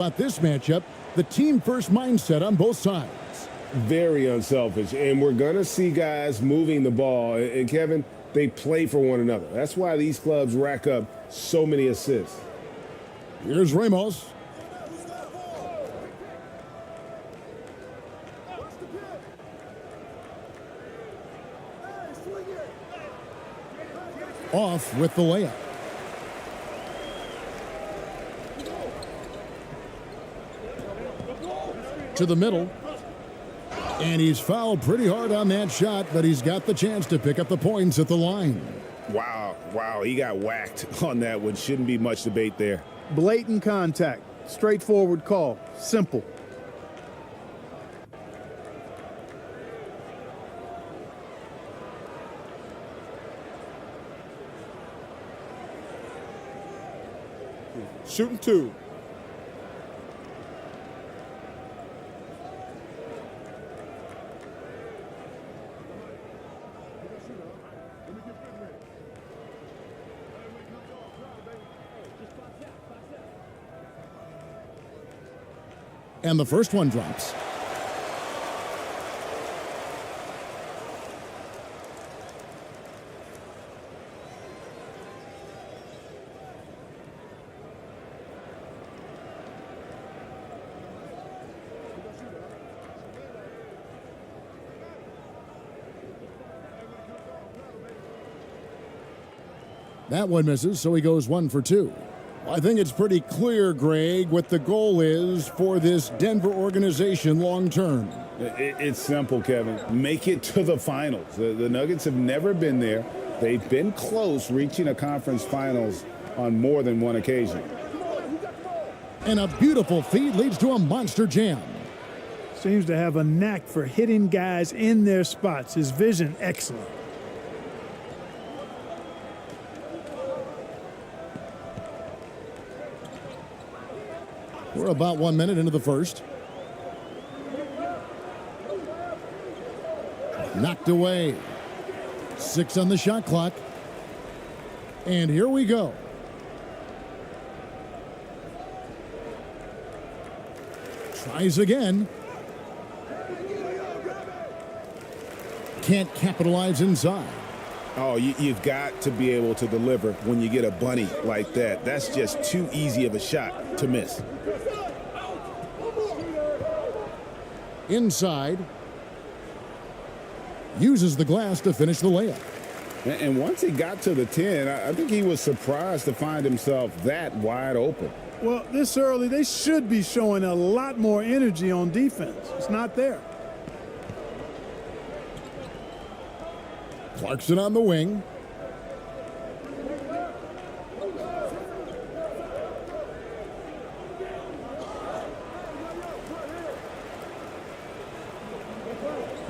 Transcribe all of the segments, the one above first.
About this matchup, the team-first mindset on both sides. Very unselfish, and we're going to see guys moving the ball. And Kevin, they play for one another. That's why these clubs rack up so many assists. Here's Ramos. Off with the layup. To the middle. And he's fouled pretty hard on that shot, but he's got the chance to pick up the points at the line. Wow, he got whacked on that one. Shouldn't be much debate there. Blatant contact. Straightforward call. Simple. Shooting two. And the first one drops. That one misses, so he goes 1 for 2. I think it's pretty clear, Greg, what the goal is for this Denver organization long term. It's simple, Kevin. Make it to the finals. The Nuggets have never been there. They've been close reaching a conference finals on more than one occasion. And a beautiful feed leads to a monster jam. Seems to have a knack for hitting guys in their spots. His vision, excellent. We're about 1 minute into the first. Knocked away. 6 on the shot clock. And here we go. Tries again. Can't capitalize inside. Oh, you've got to be able to deliver when you get a bunny like that. That's just too easy of a shot to miss. Inside. Uses the glass to finish the layup. And once he got to the 10, I think he was surprised to find himself that wide open. Well, this early, they should be showing a lot more energy on defense. It's not there. Clarkson on the wing.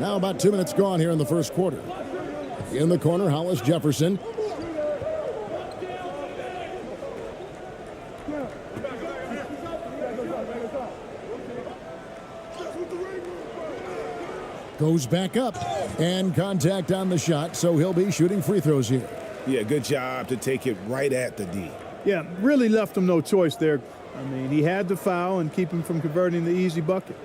Now about 2 minutes gone here in the first quarter. In the corner, Hollis Jefferson. Goes back up, and contact on the shot, so he'll be shooting free throws here. Yeah, good job to take it right at the D. Yeah, really left him no choice there. I mean, he had to foul and keep him from converting the easy bucket.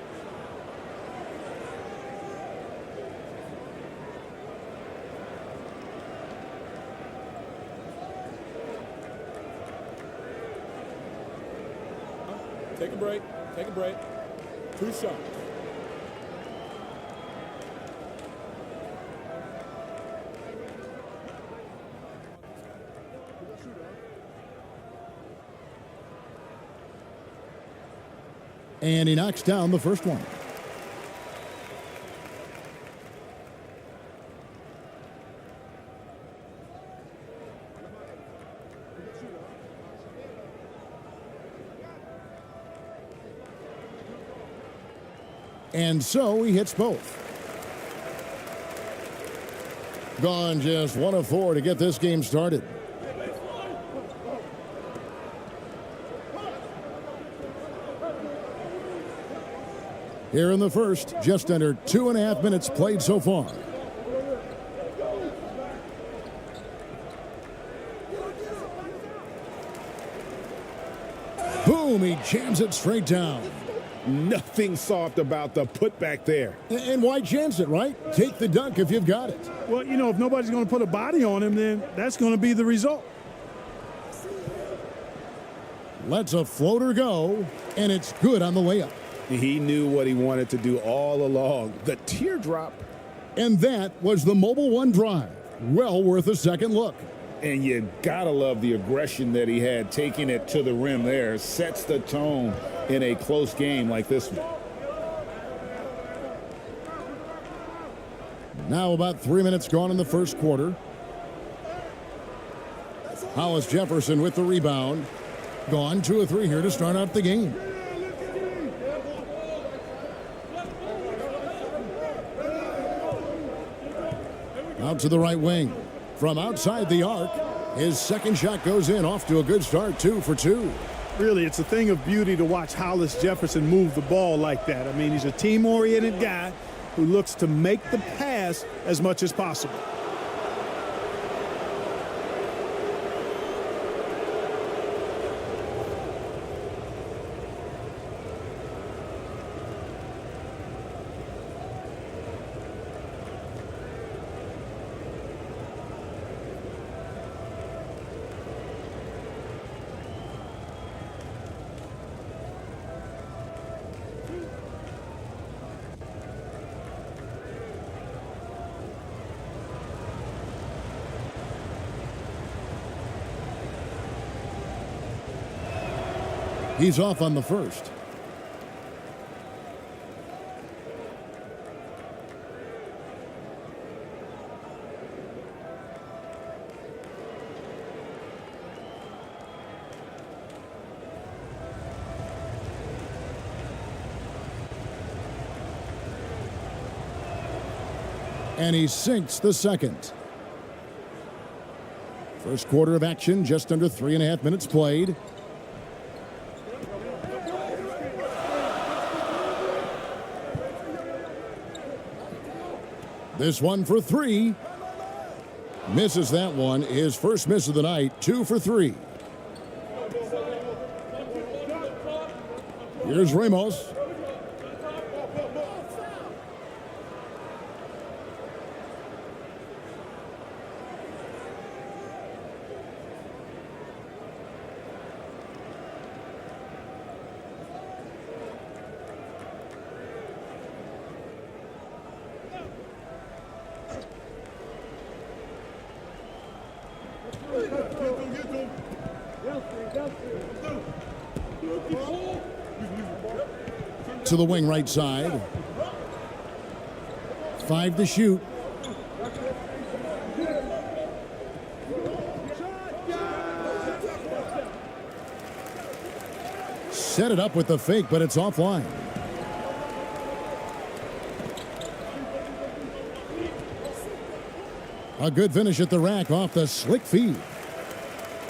Take a break. Take a break. 2 shots. And he knocks down the first one. And so he hits both. Gone just 1 of 4 to get this game started. Here in the first, just under 2.5 minutes played so far. Boom, he Jams it straight down. Nothing soft about the putback there. And why chance it, right? Take the dunk if you've got it. Well, you know, if nobody's going to put a body on him, then that's going to be the result. Lets a floater go, and it's good on the layup. He knew what he wanted to do all along. The teardrop. And that was the Mobile One drive. Well worth a second look. And you gotta love the aggression that he had, taking it to the rim there. Sets the tone in a close game like this one. Now about 3 minutes gone in the first quarter. Hollis Jefferson with the rebound. Gone 2 of 3 here to start out the game. Out to the right wing. From outside the arc, his second shot goes in, off to a good start, 2 for 2. Really, it's a thing of beauty to watch Hollis Jefferson move the ball like that. I mean, he's a team-oriented guy who looks to make the pass as much as possible. He's off on the first. And he sinks the second. First quarter of action, just under 3.5 minutes played. This one for 3. Misses that one. His first miss of the night. 2 for 3. Here's Ramos. To the wing right side. 5 to shoot. Set it up with the fake, but it's offline. A good finish at the rack off the slick feed.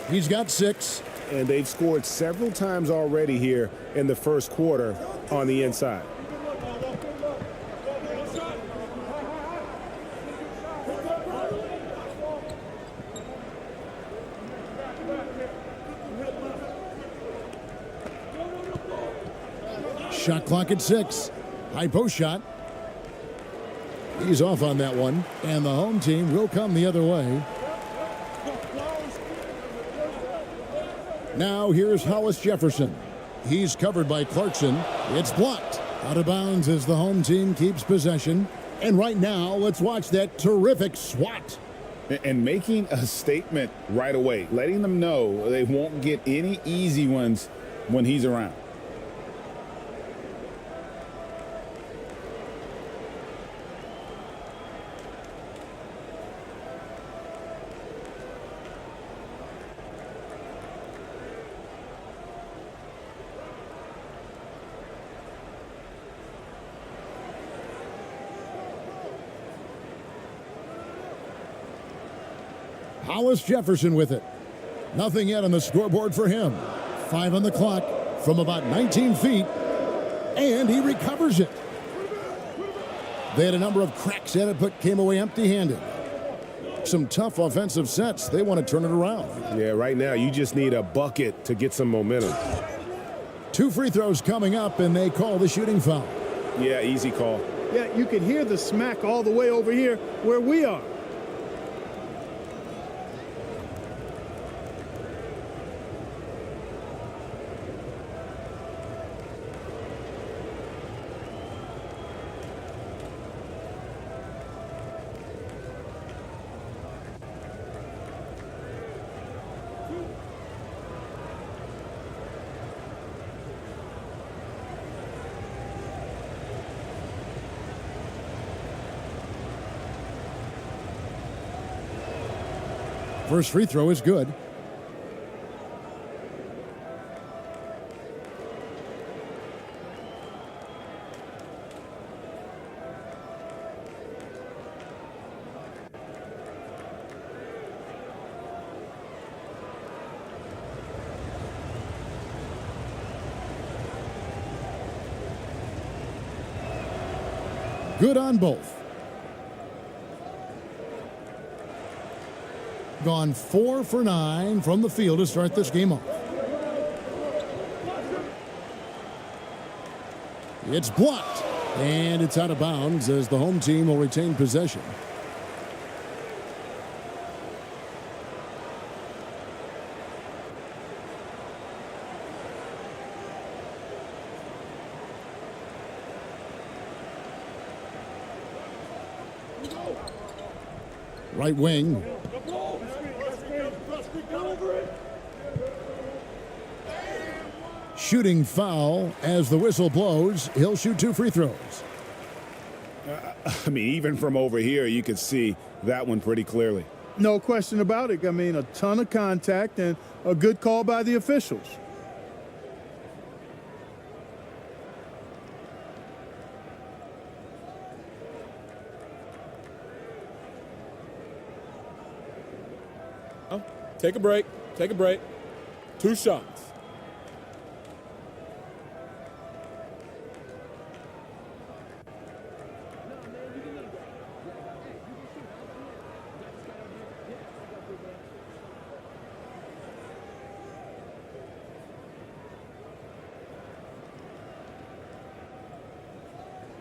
He's got 6. And they've scored several times already here in the first quarter on the inside. Shot clock at 6. High post shot. He's off on that one, and the home team will come the other way. Now here's Hollis Jefferson. He's covered by Clarkson. It's blocked. Out of bounds as the home team keeps possession. And right now, let's watch that terrific swat. And making a statement right away, letting them know they won't get any easy ones when he's around. Hollis Jefferson with it. Nothing yet on the scoreboard for him. 5 on the clock from about 19 feet. And he recovers it. They had a number of cracks at it, but came away empty-handed. Some tough offensive sets. They want to turn it around. Yeah, right now you just need a bucket to get some momentum. 2 free throws coming up, and they call the shooting foul. Yeah, easy call. Yeah, you can hear the smack all the way over here where we are. First free throw is good. Good on both. Gone 4 for 9 from the field to start this game off. It's blocked, and it's out of bounds as the home team will retain possession. Right wing. Shooting foul as the whistle blows. He'll shoot 2 free throws. I mean, even from over here, you could see that one pretty clearly. No question about it. I mean, a ton of contact and a good call by the officials. Take a break. Take a break. 2 shots.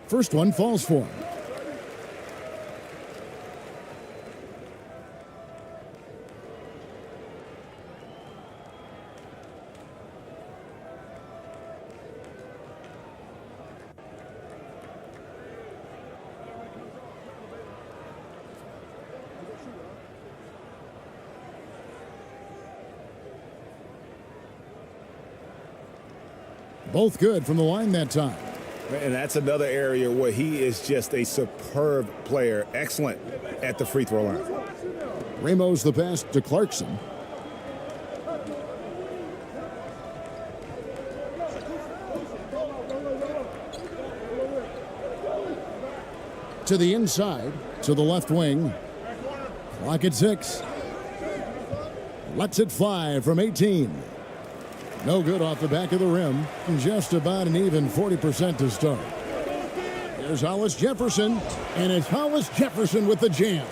First one falls for him. Both good from the line that time. And that's another area where he is just a superb player. Excellent at the free throw line. Ramos the pass to Clarkson. To the inside, to the left wing. Clock at 6. Lets it fly from 18. No good off the back of the rim. Just about an even 40% to start. There's Hollis Jefferson, and it's Hollis Jefferson with the jam.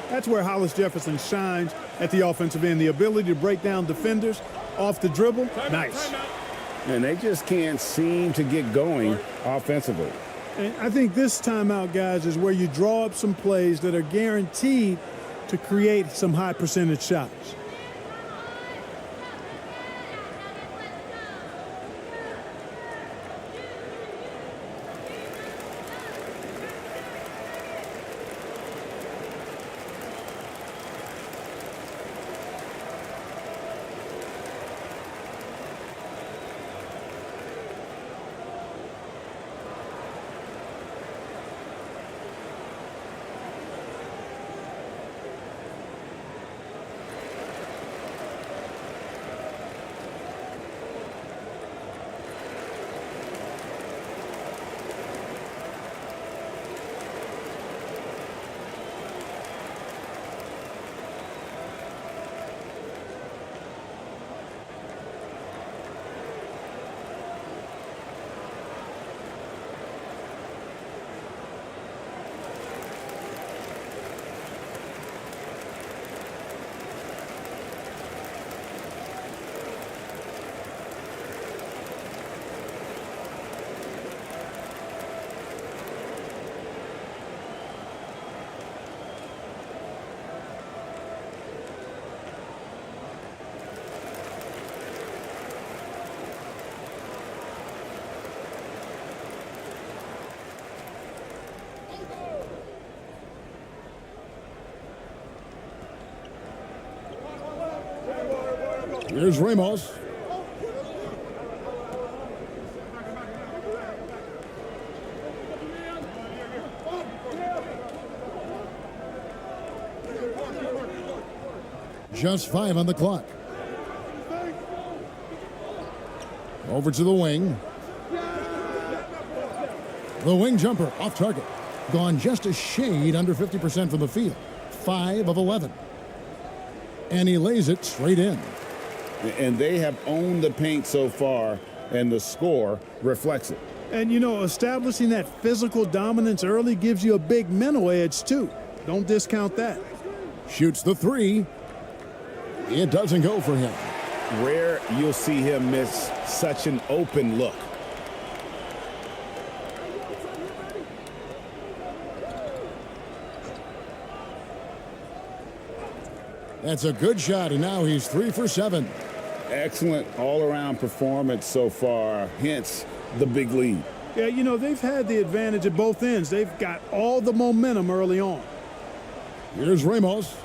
That's where Hollis Jefferson shines at the offensive end. The ability to break down defenders off the dribble, nice. And they just can't seem to get going offensively. And I think this timeout, guys, is where you draw up some plays that are guaranteed to create some high percentage shots. Here's Ramos. Just 5 on the clock. Over to the wing. The wing jumper off target. Gone just a shade under 50% from the field. 5 of 11. And he lays it straight in. And they have owned the paint so far, and the score reflects it. And, you know, establishing that physical dominance early gives you a big mental edge, too. Don't discount that. Shoots the 3. It doesn't go for him. Rare you'll see him miss such an open look. That's a good shot, and now he's 3 for 7. Excellent all-around performance so far, hence the big lead. Yeah, you know, they've had the advantage at both ends. They've got all the momentum early on. Here's Ramos.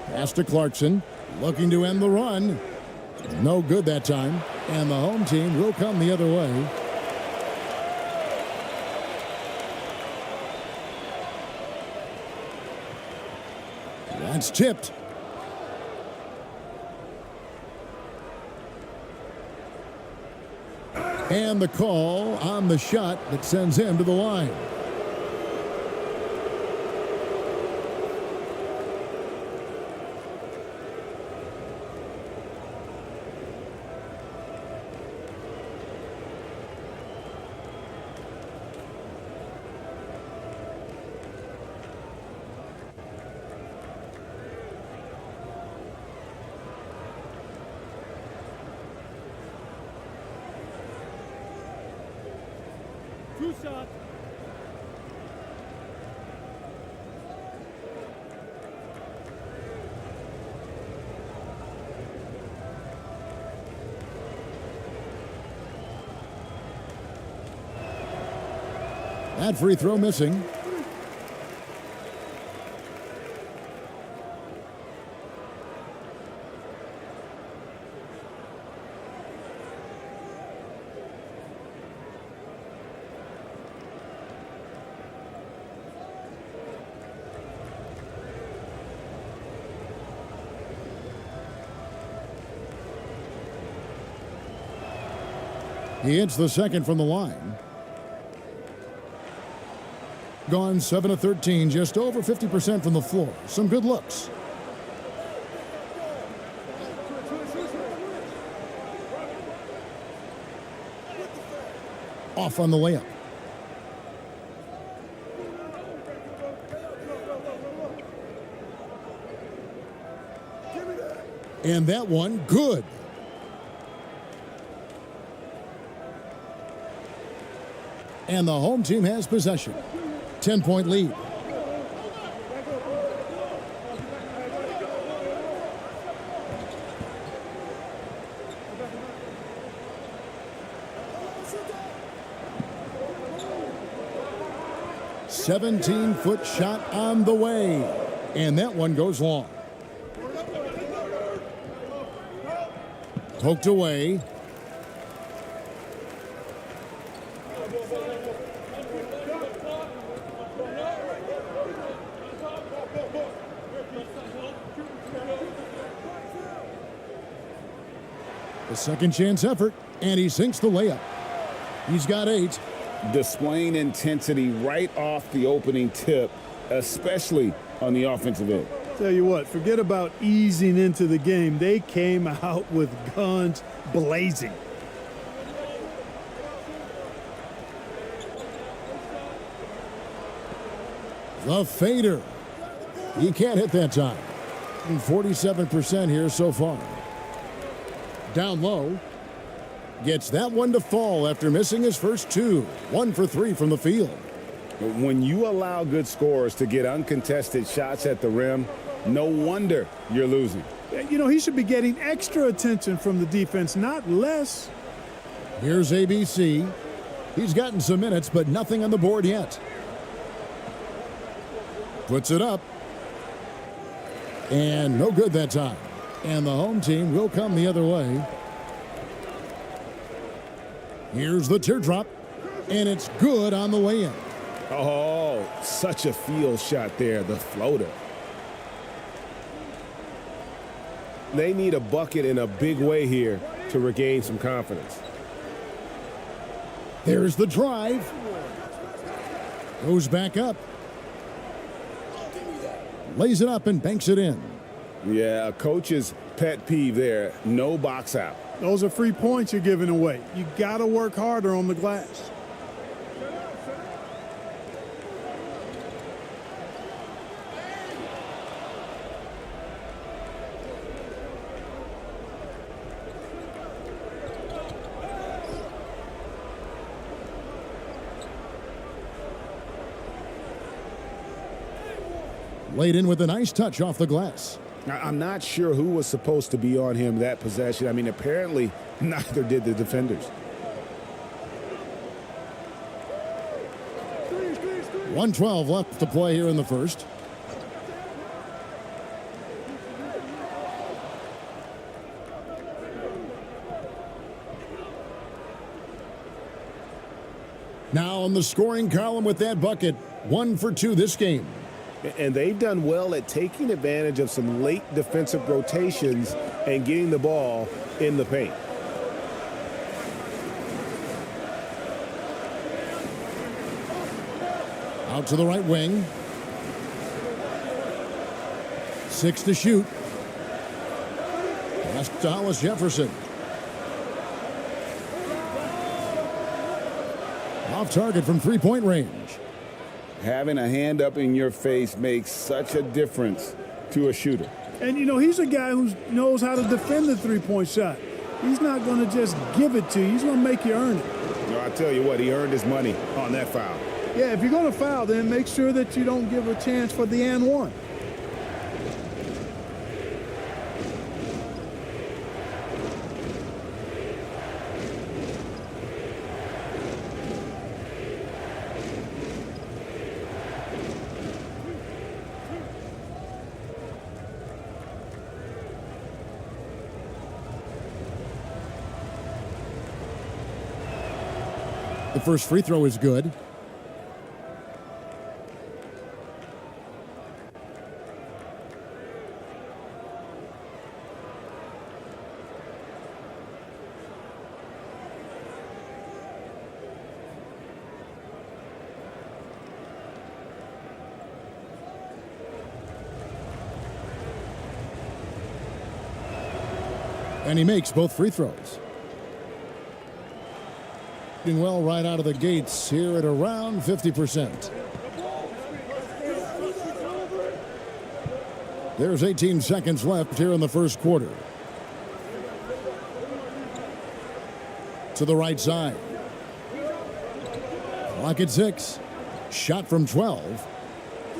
Pass to Clarkson, looking to end the run. No good that time, and the home team will come the other way. That's tipped. And the call on the shot that sends him to the line. Two shots. That free throw missing. He hits the second from the line. Gone 7 of 13, just over 50% from the floor. Some good looks. Off on the layup. And that one, good. And the home team has possession. 10-point lead. "17-foot shot on the way." And that one goes long. Poked away. A second chance effort, and he sinks the layup. He's got 8. Displaying intensity right off the opening tip, especially on the offensive end. Tell you what, forget about easing into the game. They came out with guns blazing. The fader. He can't hit that time. 47% here so far. Down low. Gets that one to fall after missing his first 2. 1 for 3 from the field. When you allow good scorers to get uncontested shots at the rim, no wonder you're losing. You know, he should be getting extra attention from the defense, not less. Here's ABC. He's gotten some minutes, but nothing on the board yet. Puts it up. And no good that time. And the home team will come the other way. Here's the teardrop. And it's good on the way in. Oh, such a field shot there, the floater. They need a bucket in a big way here to regain some confidence. There's the drive. Goes back up. Lays it up and banks it in. Yeah, a coach's pet peeve there. No box out. Those are free points you're giving away. You got to work harder on the glass. Laid in with a nice touch off the glass. Now, I'm not sure who was supposed to be on him that possession. I mean, apparently neither did the defenders. 1:12 left to play here in the first. Now on the scoring column with that bucket. 1 for 2 this game. And they've done well at taking advantage of some late defensive rotations and getting the ball in the paint. Out to the right wing. 6 to shoot. Pass to Hollis Jefferson. Off target from three-point range. Having a hand up in your face makes such a difference to a shooter. And, you know, he's a guy who knows how to defend the three-point shot. He's not going to just give it to you. He's going to make you earn it. No, I tell you what, he earned his money on that foul. Yeah, if you're going to foul, then make sure that you don't give a chance for the and one. The first free throw is good. And he makes both free throws. Doing well right out of the gates here at around 50%. There's 18 seconds left here in the first quarter. To the right side. Clock at 6. Shot from 12.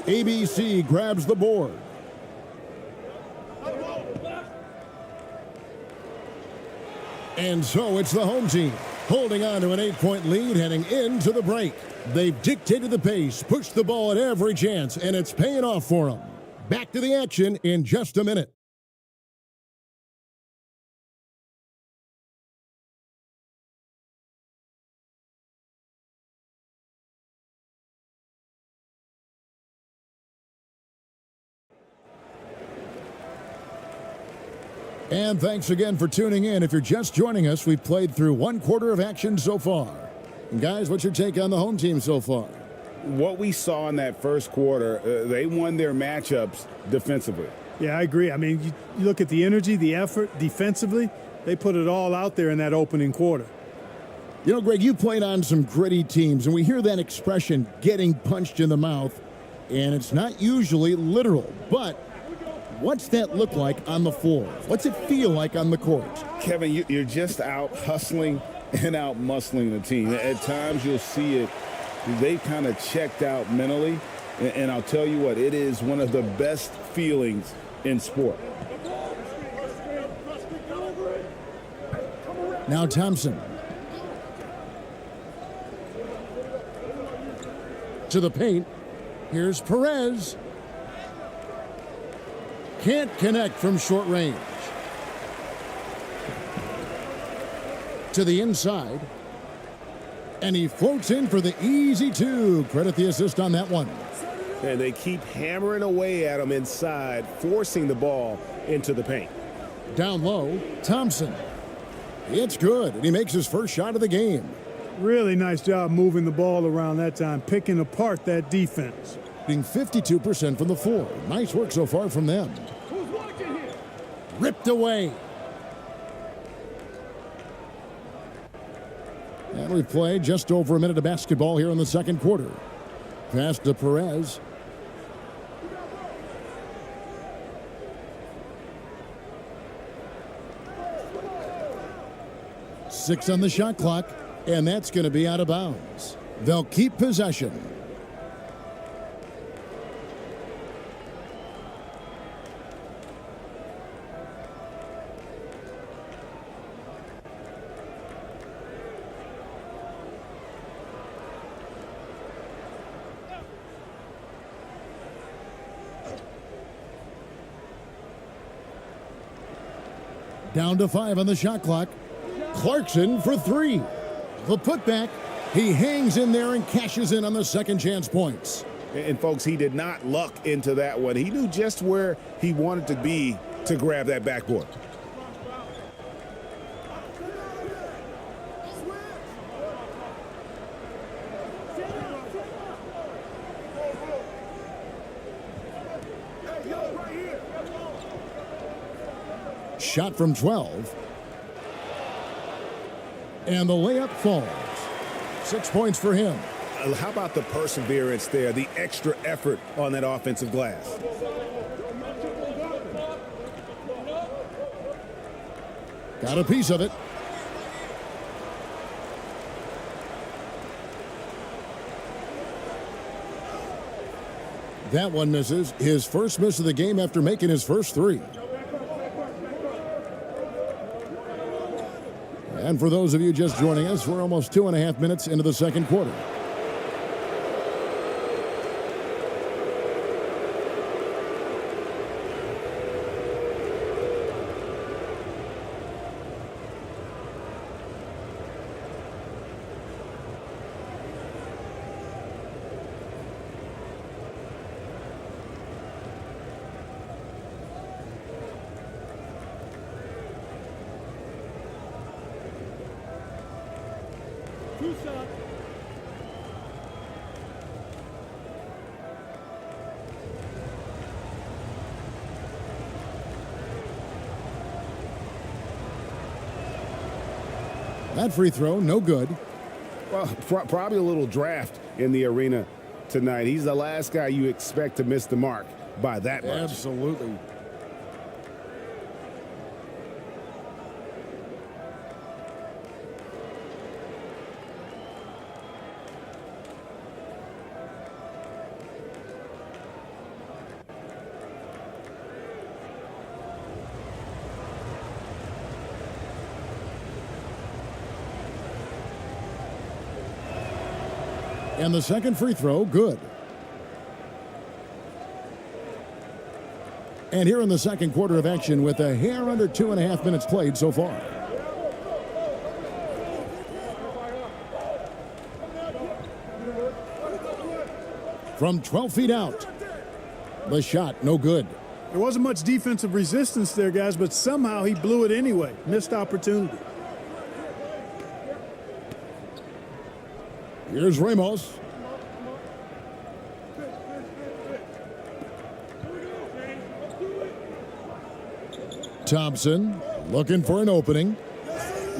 ABC grabs the board. And so it's the home team holding on to an 8-point lead heading into the break. They've dictated the pace, pushed the ball at every chance, and it's paying off for them. Back to the action in just a minute. And thanks again for tuning in. If you're just joining us, we've played through one quarter of action so far. And guys, what's your take on the home team so far? What we saw in that first quarter, they won their matchups defensively. Yeah, I agree. I mean, you look at the energy, the effort defensively, they put it all out there in that opening quarter. You know, Greg, you played on some gritty teams, and we hear that expression, getting punched in the mouth, and it's not usually literal, but what's that look like on the floor? What's it feel like on the court? Kevin, you're just out hustling and out muscling the team. At times you'll see it. They kind of checked out mentally. And I'll tell you what, it is one of the best feelings in sport. Now Thompson. to the paint. Here's Perez. Can't connect from short range. To the inside. And he floats in for the easy two. Credit the assist on that one. And they keep hammering away at him inside, forcing the ball into the paint. Down low, Thompson. It's good, and he makes his first shot of the game. Really nice job moving the ball around that time, picking apart that defense. Being 52% from the floor. Nice work so far from them. Ripped away. And we've played just over a minute of basketball here in the second quarter. Pass to Perez. Six on the shot clock, and that's going to be out of bounds. They'll keep possession. Down to 5 on the shot clock. Clarkson for 3. The putback. He hangs in there and cashes in on the second chance points. And folks, he did not luck into that one. He knew just where he wanted to be to grab that backboard. Shot from 12. And the layup falls. 6 points for him. How about the perseverance there, the extra effort on that offensive glass? Got a piece of it. That one misses. His first miss of the game after making his first 3. And for those of you just joining us, we're almost 2.5 minutes into the second quarter. That free throw, no good. Well, probably a little draft in the arena tonight. He's the last guy you expect to miss the mark by that much. Absolutely. And the second free throw, good. And here in the second quarter of action with a hair under 2.5 minutes played so far. From 12 feet out. The shot, no good. There wasn't much defensive resistance there, guys, but somehow he blew it anyway. Missed opportunity. Here's Ramos. Thompson looking for an opening.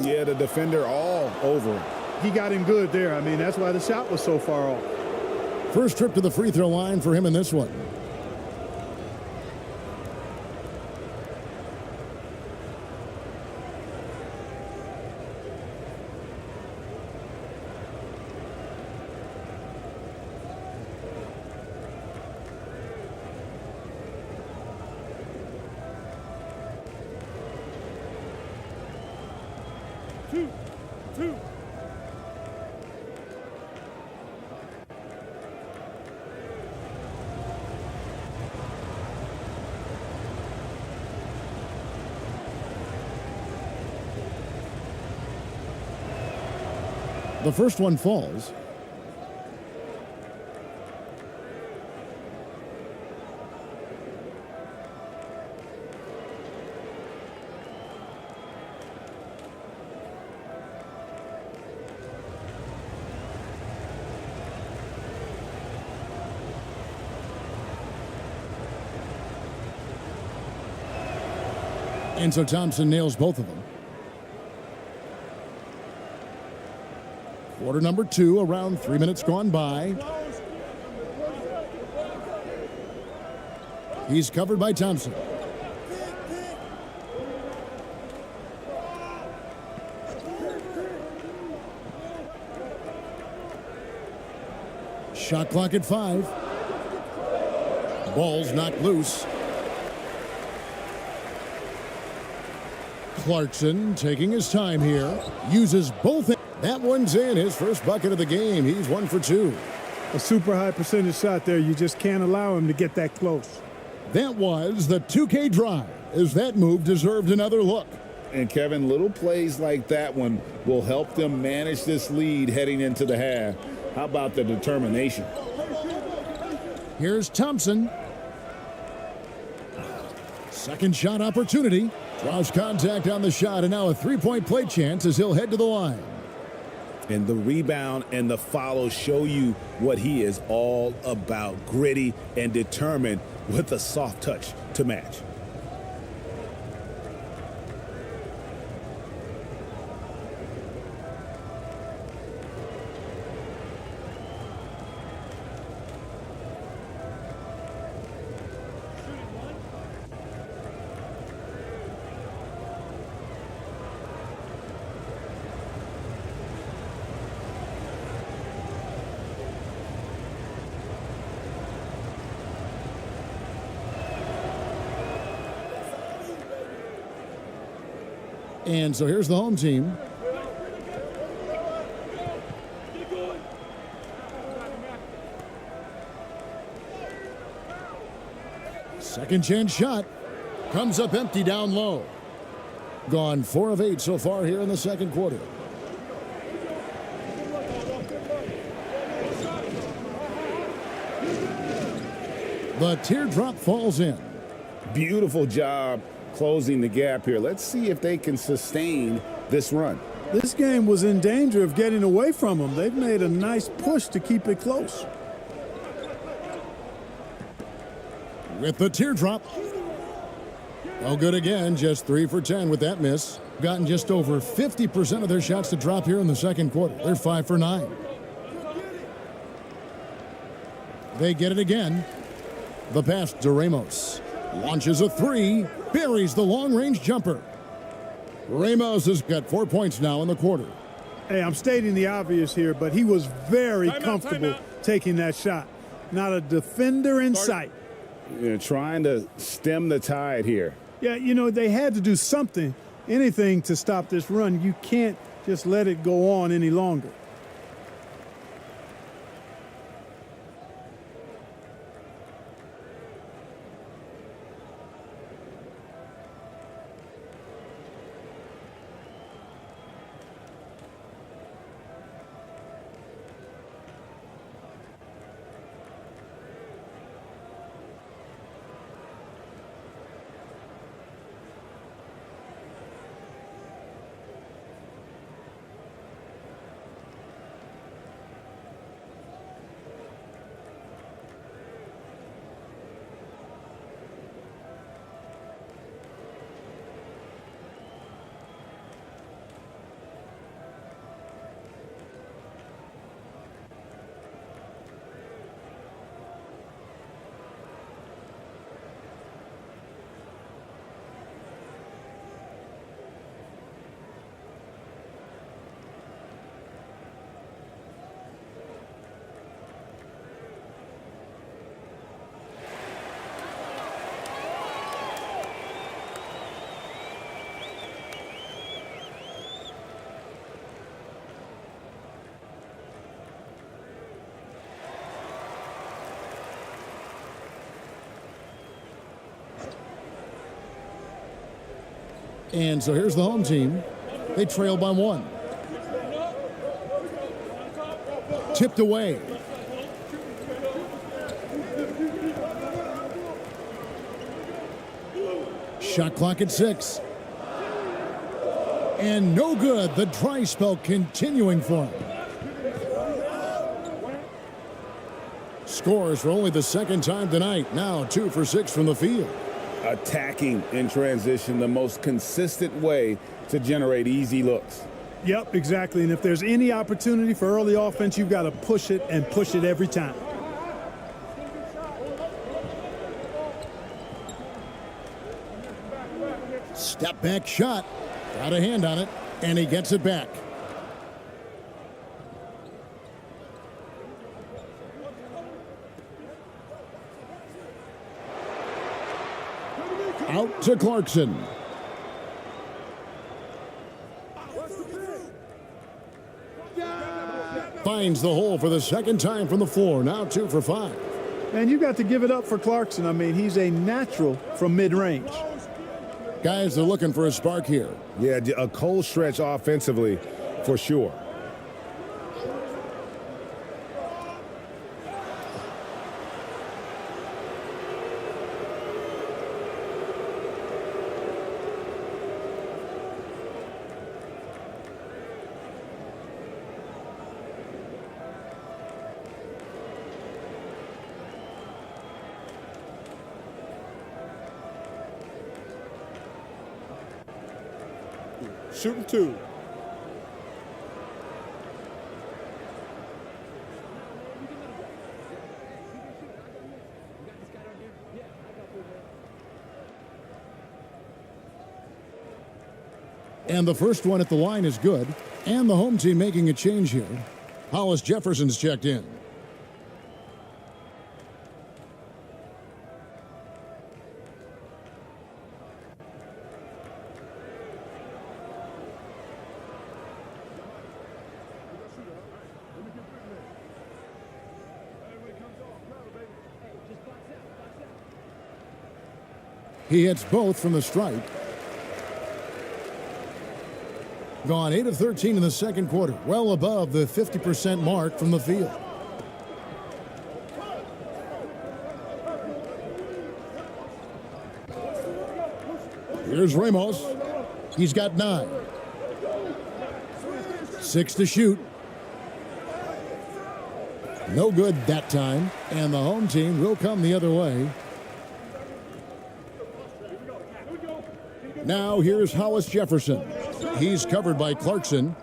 Yeah, the defender all over him. He got him good there. I mean, that's why the shot was so far off. First trip to the free throw line for him in this one. The first one falls. And so Thompson nails both of them. Quarter number 2, around 3 minutes gone by. He's covered by Thompson. Shot clock at 5. Ball's knocked loose. Clarkson taking his time here. Uses both. That one's in. His first bucket of the game. He's 1 for 2. A super high percentage shot there. You just can't allow him to get that close. That was the 2K drive, as that move deserved another look. And Kevin, little plays like that one will help them manage this lead heading into the half. How about the determination? Here's Thompson. Second shot opportunity. Draws contact on the shot, and now a three-point play chance as he'll head to the line. And the rebound and the follow show you what he is all about. Gritty and determined with a soft touch to match. And so here's the home team. Second chance shot. Comes up empty down low. Gone 4 of 8 so far here in the second quarter. The teardrop falls in. Beautiful job closing the gap here. Let's see if they can sustain this run. This game was in danger of getting away from them. They've made a nice push to keep it close. With the teardrop. No good again. Just 3 for 10 with that miss. Gotten just over 50% of their shots to drop here in the second quarter. They're 5 for 9. They get it again. The pass to Ramos. Launches a 3. Buries the long-range jumper. Ramos has got 4 points now in the quarter. Hey, I'm stating the obvious here, but he was very comfortable taking that shot. Not a defender in sight. You're trying to stem the tide here. Yeah, you know, they had to do something, anything to stop this run. You can't just let it go on any longer. And so here's the home team. They trail by 1. tipped away. Shot clock at 6. And no good. The dry spell continuing for him. Scores for only the second time tonight. Now 2 for 6 from the field. Attacking in transition, the most consistent way to generate easy looks. Yep, exactly. And if there's any opportunity for early offense, you've got to push it and push it every time. Step back shot. Got a hand on it, and he gets it back. Out to Clarkson. Finds the hole for the second time from the floor. Now 2 for 5. And you got to give it up for Clarkson. I mean, he's a natural from mid-range. Guys are looking for a spark here. Yeah, a cold stretch offensively for sure. Shooting 2. And the first one at the line is good. And the home team making a change here. Hollis Jefferson's checked in. He hits both from the stripe. Gone 8 of 13 in the second quarter. Well above the 50% mark from the field. Here's Ramos. He's got 9. 6 to shoot. No good that time. And the home team will come the other way. Now here's Hollis Jefferson. He's covered by Clarkson.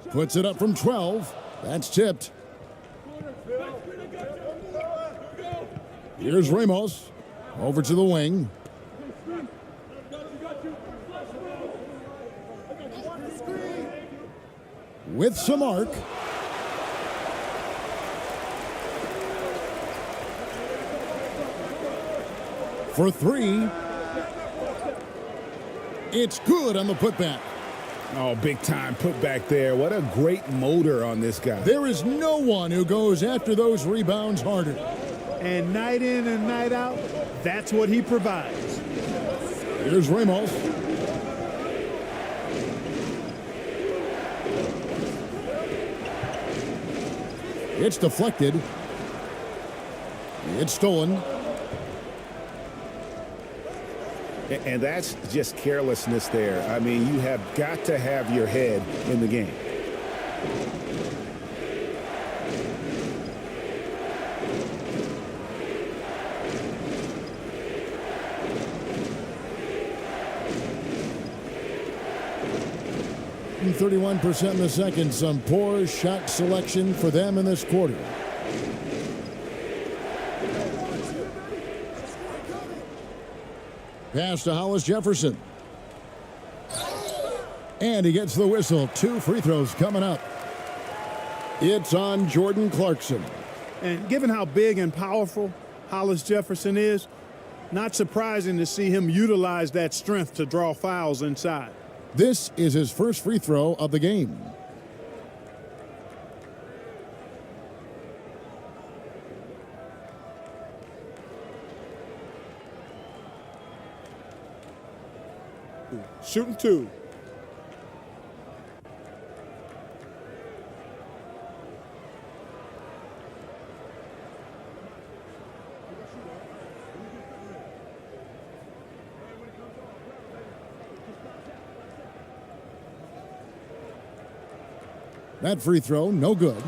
Puts it up from 12. That's tipped. Here's Ramos. Over to the wing. With some arc. For 3. It's good on the putback. Oh, big time putback there. What a great motor on this guy. There is no one who goes after those rebounds harder. And night in and night out, that's what he provides. Here's Ramos. It's deflected. It's stolen. And that's just carelessness there. I mean, you have got to have your head in the game. And 31% in the second. Some poor shot selection for them in this quarter. Pass to Hollis Jefferson. And he gets the whistle. 2 free throws coming up. It's on Jordan Clarkson. And given how big and powerful Hollis Jefferson is, not surprising to see him utilize that strength to draw fouls inside. This is his first free throw of the game. Shooting 2. That free throw, no good.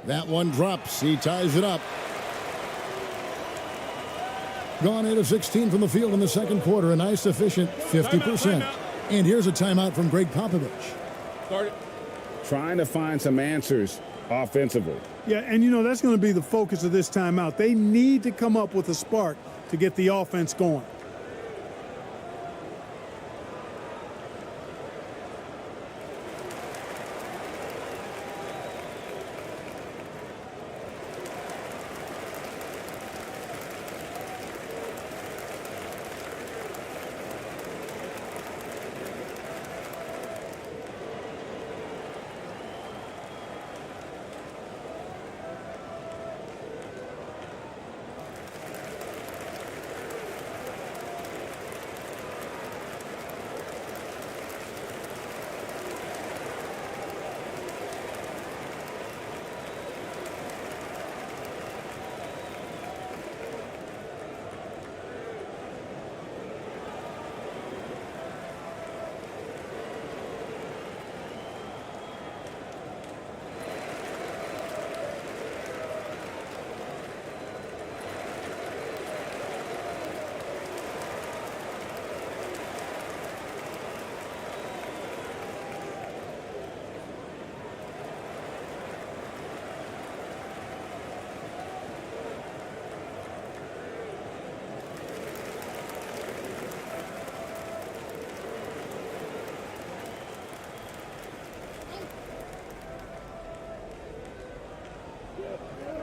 That one drops. He ties it up. Gone 8 of 16 from the field in the second quarter. A nice, efficient 50%. And here's a timeout from Greg Popovich. Start it. Trying to find some answers offensively. Yeah, and you know, that's going to be the focus of this timeout. They need to come up with a spark to get the offense going.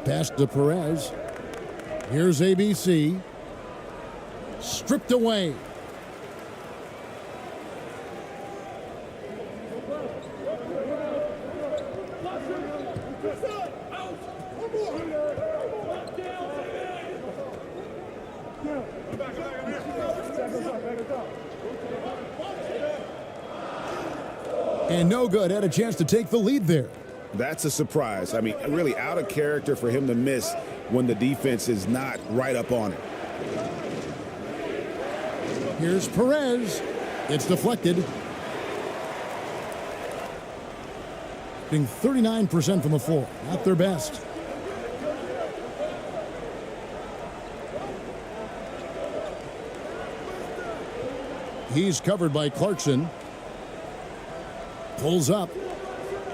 Pass to Perez. Here's ABC. Stripped away. And no good. Had a chance to take the lead there. That's a surprise. I mean, really out of character for him to miss when the defense is not right up on it. Here's Perez. It's deflected. Being 39% from the floor. Not their best. He's covered by Clarkson. Pulls up.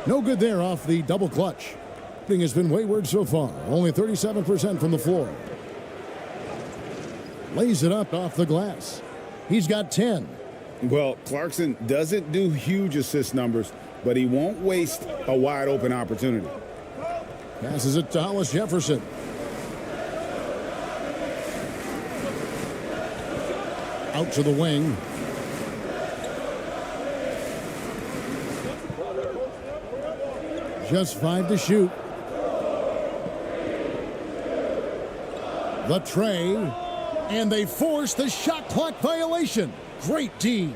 No good there off the double clutch. Thing has been wayward so far. Only 37% from the floor. Lays it up off the glass. He's got 10. Well, Clarkson doesn't do huge assist numbers, but he won't waste a wide open opportunity. Passes it to Hollis Jefferson. Out to the wing. Just 5 to shoot. The tray. And they force the shot clock violation. Great D.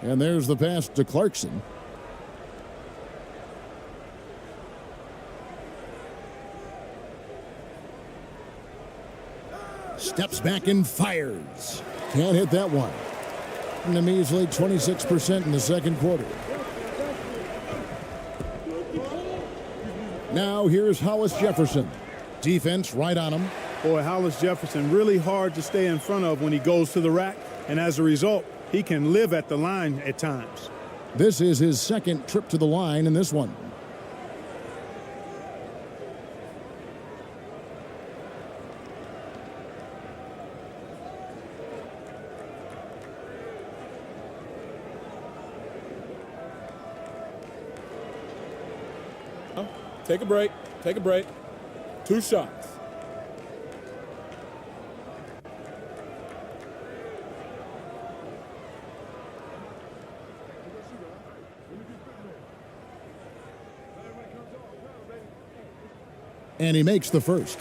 And there's the pass to Clarkson. Steps back and fires. Can't hit that one. And a measly 26% in the second quarter. Now here's Hollis Jefferson. Defense right on him. Boy, Hollis Jefferson really hard to stay in front of when he goes to the rack. And as a result, he can live at the line at times. This is his second trip to the line in this one. Take a break. Take a break. 2 shots. And he makes the first.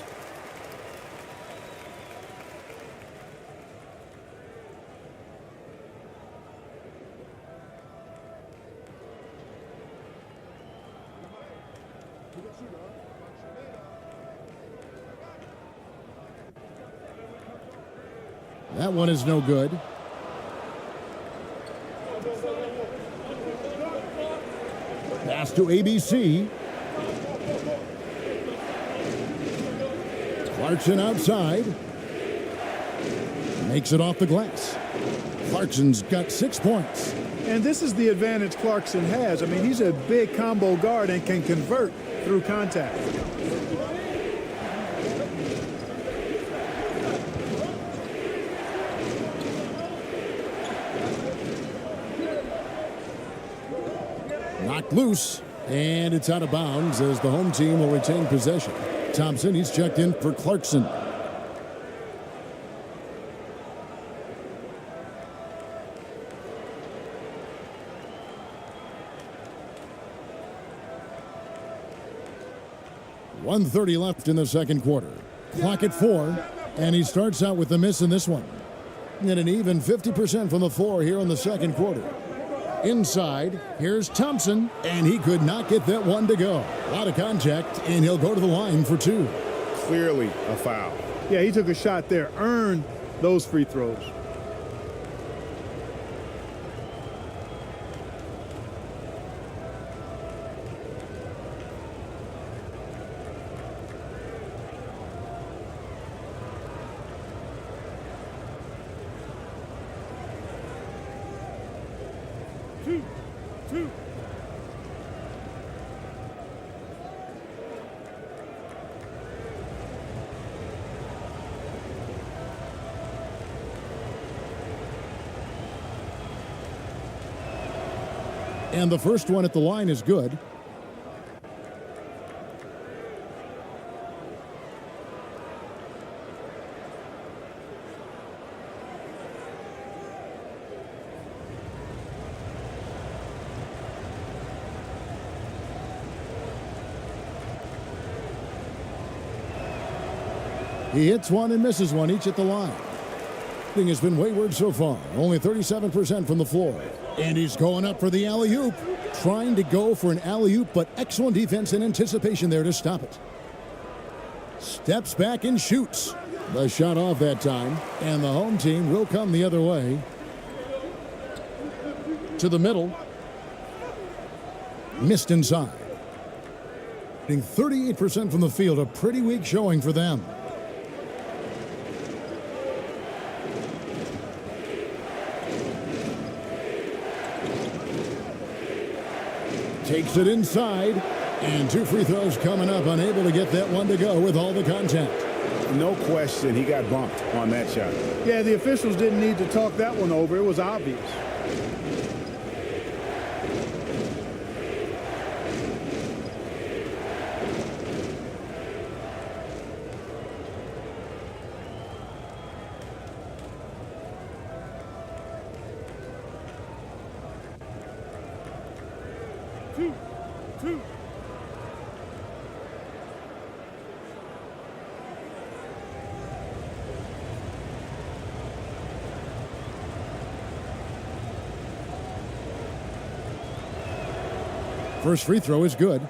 That one is no good. Pass to ABC. Clarkson outside. Makes it off the glass. Clarkson's got 6 points. And this is the advantage Clarkson has. I mean, he's a big combo guard and can convert through contact. Knocked loose, and it's out of bounds as the home team will retain possession. Thompson, he's checked in for Clarkson. .130 left in the second quarter. Clock at 4, and he starts out with the miss in this one. And an even 50% from the floor here in the second quarter. Inside, here's Thompson, and he could not get that one to go. A lot of contact, and he'll go to the line for 2. Clearly a foul. Yeah, he took a shot there, earned those free throws. Two. And the first one at the line is good. He hits one and misses one, each at the line. Thing has been wayward so far. Only 37% from the floor. And he's going up for the alley-oop. Trying to go for an alley-oop, but excellent defense and anticipation there to stop it. Steps back and shoots. The shot off that time. And the home team will come the other way. To the middle. Missed inside. Hitting 38% from the field. A pretty weak showing for them. Takes it inside, and 2 free throws coming up. Unable to get that one to go with all the contact. No question, he got bumped on that shot. Yeah, the officials didn't need to talk that one over. It was obvious. Two. First free throw is good.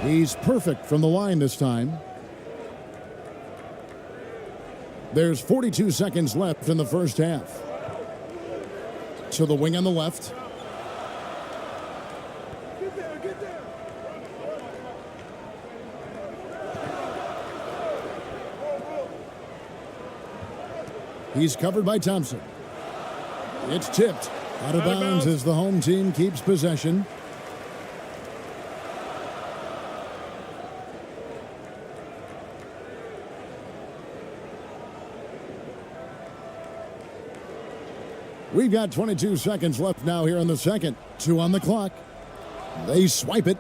He's perfect from the line this time. There's 42 seconds left in the first half. To the wing on the left. Get there. He's covered by Thompson. It's tipped. Out of bounds as the home team keeps possession. We've got 22 seconds left now here in the second. 2 on the clock. They swipe it.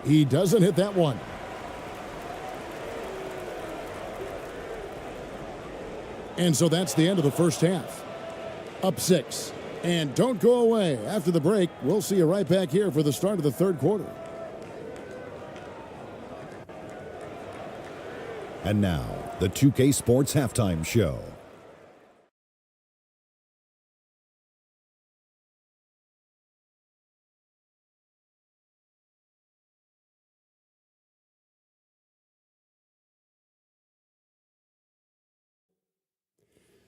He doesn't hit that one. And so that's the end of the first half. Up 6. And don't go away. After the break, we'll see you right back here for the start of the third quarter. And now, the 2K Sports Halftime Show.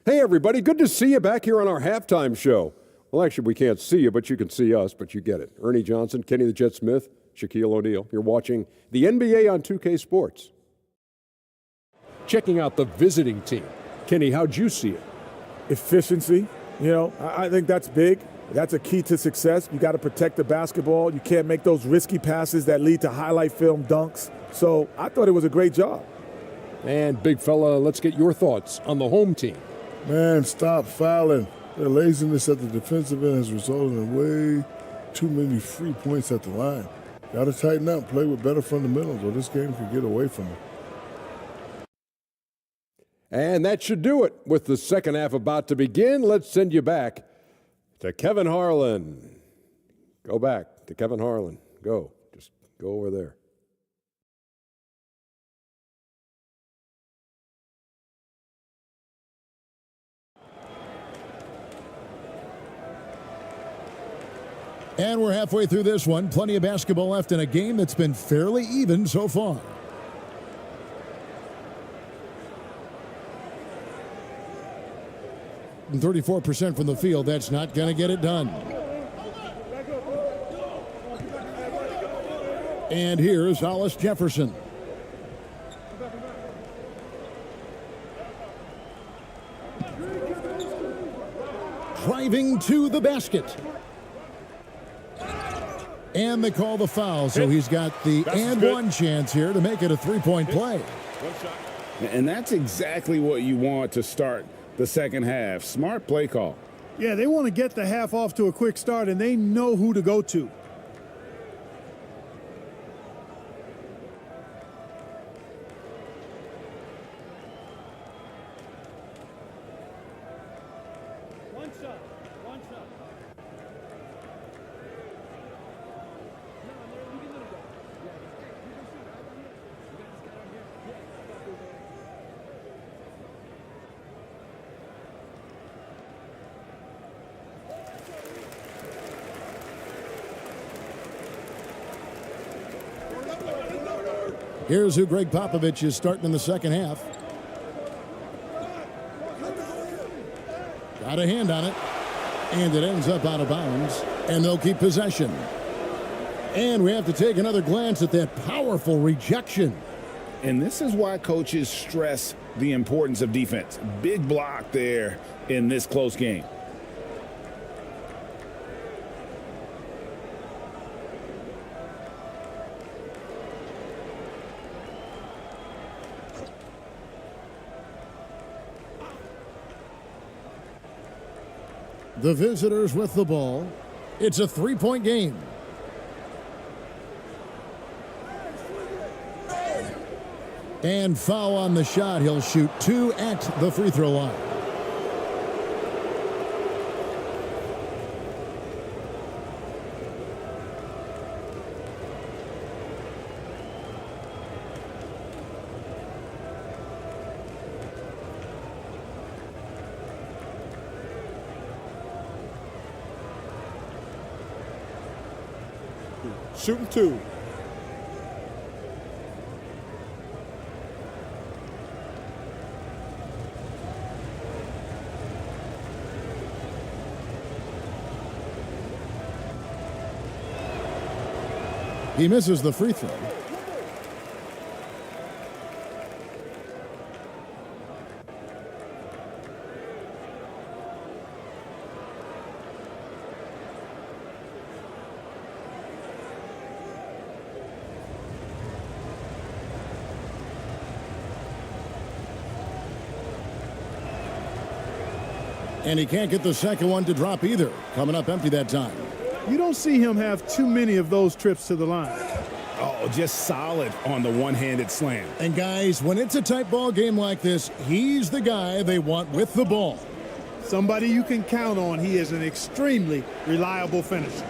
Hey, everybody. Good to see you back here on our halftime show. Well, actually, we can't see you, but you can see us, but you get it. Ernie Johnson, Kenny the Jet Smith, Shaquille O'Neal. You're watching the NBA on 2K Sports. Checking out the visiting team. Kenny, how'd you see it? Efficiency. I think that's big. That's a key to success. You got to protect the basketball. You can't make those risky passes that lead to highlight film dunks. So I thought it was a great job. And big fella, let's get your thoughts on the home team. Man, stop fouling. Their laziness at the defensive end has resulted in way too many free points at the line. Got to tighten up, play with better fundamentals, or this game could get away from them. And that should do it. With the second half about to begin, let's send you back to Kevin Harlan. Go back to Kevin Harlan. Go. Just go over there. And we're halfway through this one. Plenty of basketball left in a game that's been fairly even so far. And 34% from the field. That's not going to get it done. And here's Hollis Jefferson. Driving to the basket. And they call the foul, so he's got the one chance here to make it a three-point play. And that's exactly what you want to start the second half. Smart play call. Yeah, they want to get the half off to a quick start, and they know who to go to. One shot. Here's who Greg Popovich is starting in the second half. Got a hand on it. And it ends up out of bounds. And they'll keep possession. And we have to take another glance at that powerful rejection. And this is why coaches stress the importance of defense. Big block there in this close game. The visitors with the ball. It's a three-point game. And foul on the shot. He'll shoot 2 at the free throw line. Shooting 2. He misses the free throw. And he can't get the second one to drop either. Coming up empty that time. You don't see him have too many of those trips to the line. Oh, just solid on the one-handed slam. And guys, when it's a tight ball game like this, he's the guy they want with the ball. Somebody you can count on. He is an extremely reliable finisher.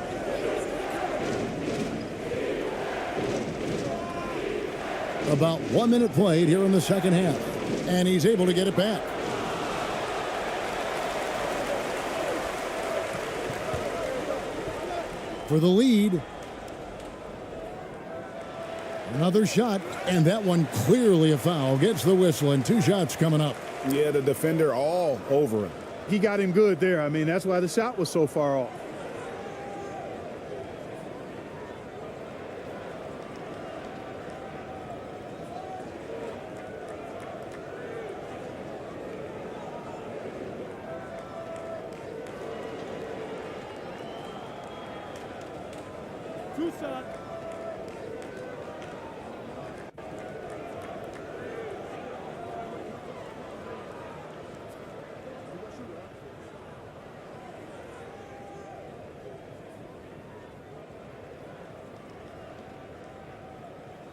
About 1 minute played here in the second half. And he's able to get it back. For the lead. Another shot, and that one clearly a foul. Gets the whistle, and 2 shots coming up. Yeah, the defender all over him. He got him good there. I mean, that's why the shot was so far off. Two shots.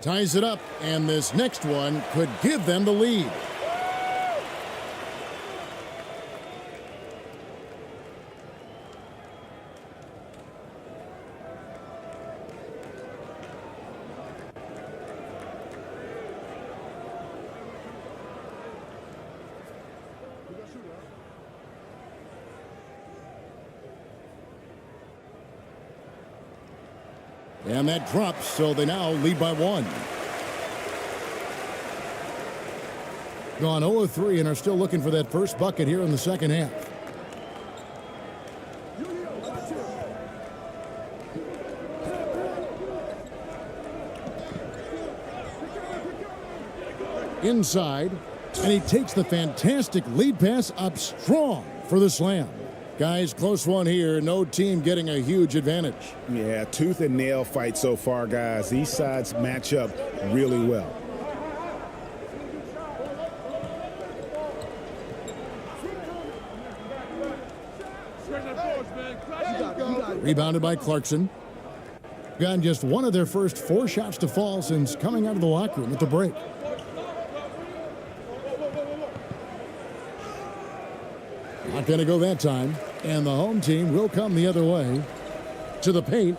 Ties it up, and this next one could give them the lead. And that drops, so they now lead by 1. Gone 0-3 and are still looking for that first bucket here in the second half. Inside, and he takes the fantastic lead pass up strong for the slam. Guys, close one here. No team getting a huge advantage. Yeah, tooth and nail fight so far, guys. These sides match up really well. Rebounded by Clarkson. Gotten just one of their first 4 shots to fall since coming out of the locker room at the break. Not going to go that time. And the home team will come the other way to the paint.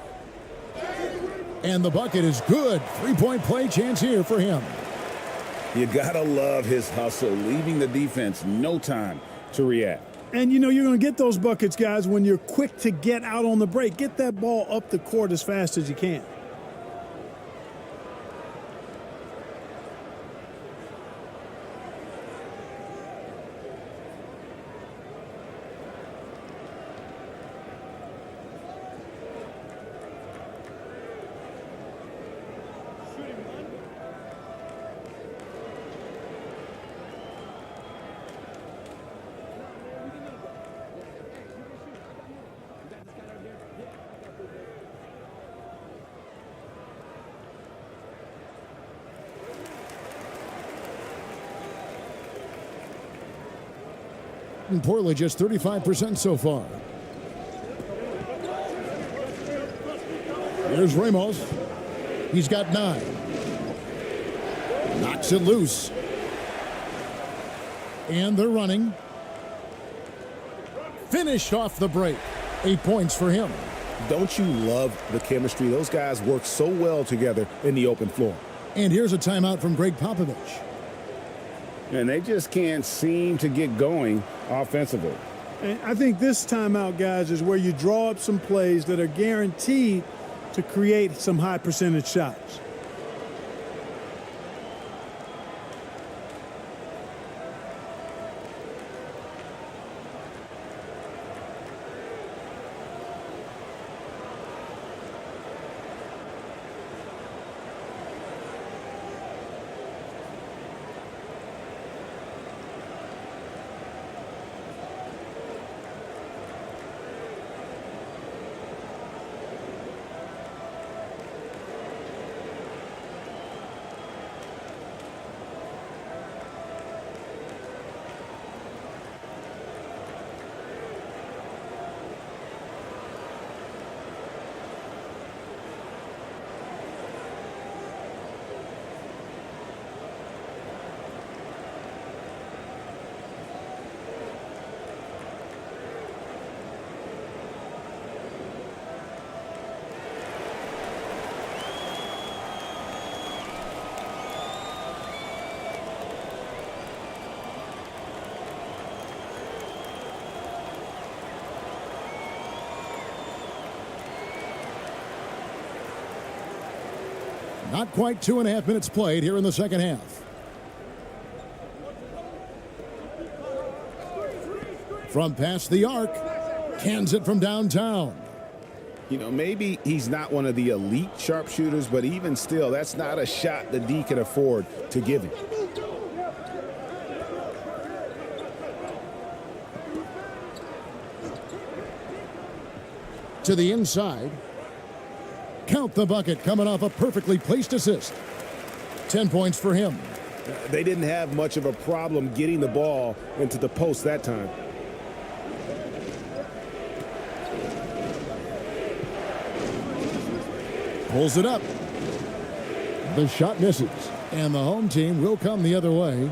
And the bucket is good. 3-point play chance here for him. You got to love his hustle, leaving the defense no time to react. And, you know, you're going to get those buckets, guys, when you're quick to get out on the break. Get that ball up the court as fast as you can. And Portland just 35% so far. Here's Ramos. He's got 9. Knocks it loose. And they're running. Finished off the break. 8 points for him. Don't you love the chemistry? Those guys work so well together in the open floor. And here's a timeout from Greg Popovich. And they just can't seem to get going offensively. And I think this timeout, guys, is where you draw up some plays that are guaranteed to create some high percentage shots. Not quite 2.5 minutes played here in the second half. From past the arc, cans it from downtown. You know, maybe he's not one of the elite sharpshooters, but even still, that's not a shot the D can afford to give him. To the inside. Count the bucket coming off a perfectly placed assist. 10 points for him. They didn't have much of a problem getting the ball into the post that time. Pulls it up. The shot misses. And the home team will come the other way.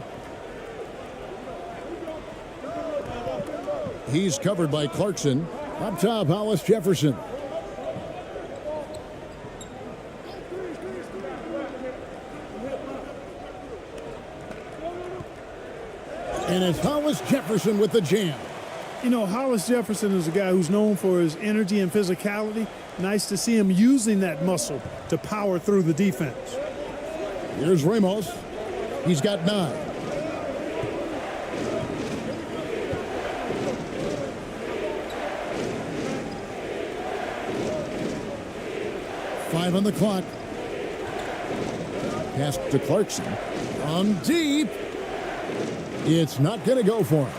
He's covered by Clarkson. Up top, Hollis Jefferson. And it's Hollis Jefferson with the jam. You know, Hollis Jefferson is a guy who's known for his energy and physicality. Nice to see him using that muscle to power through the defense. Here's Ramos. He's got 9. Five on the clock. Pass to Clarkson. On deep. It's not going to go for him.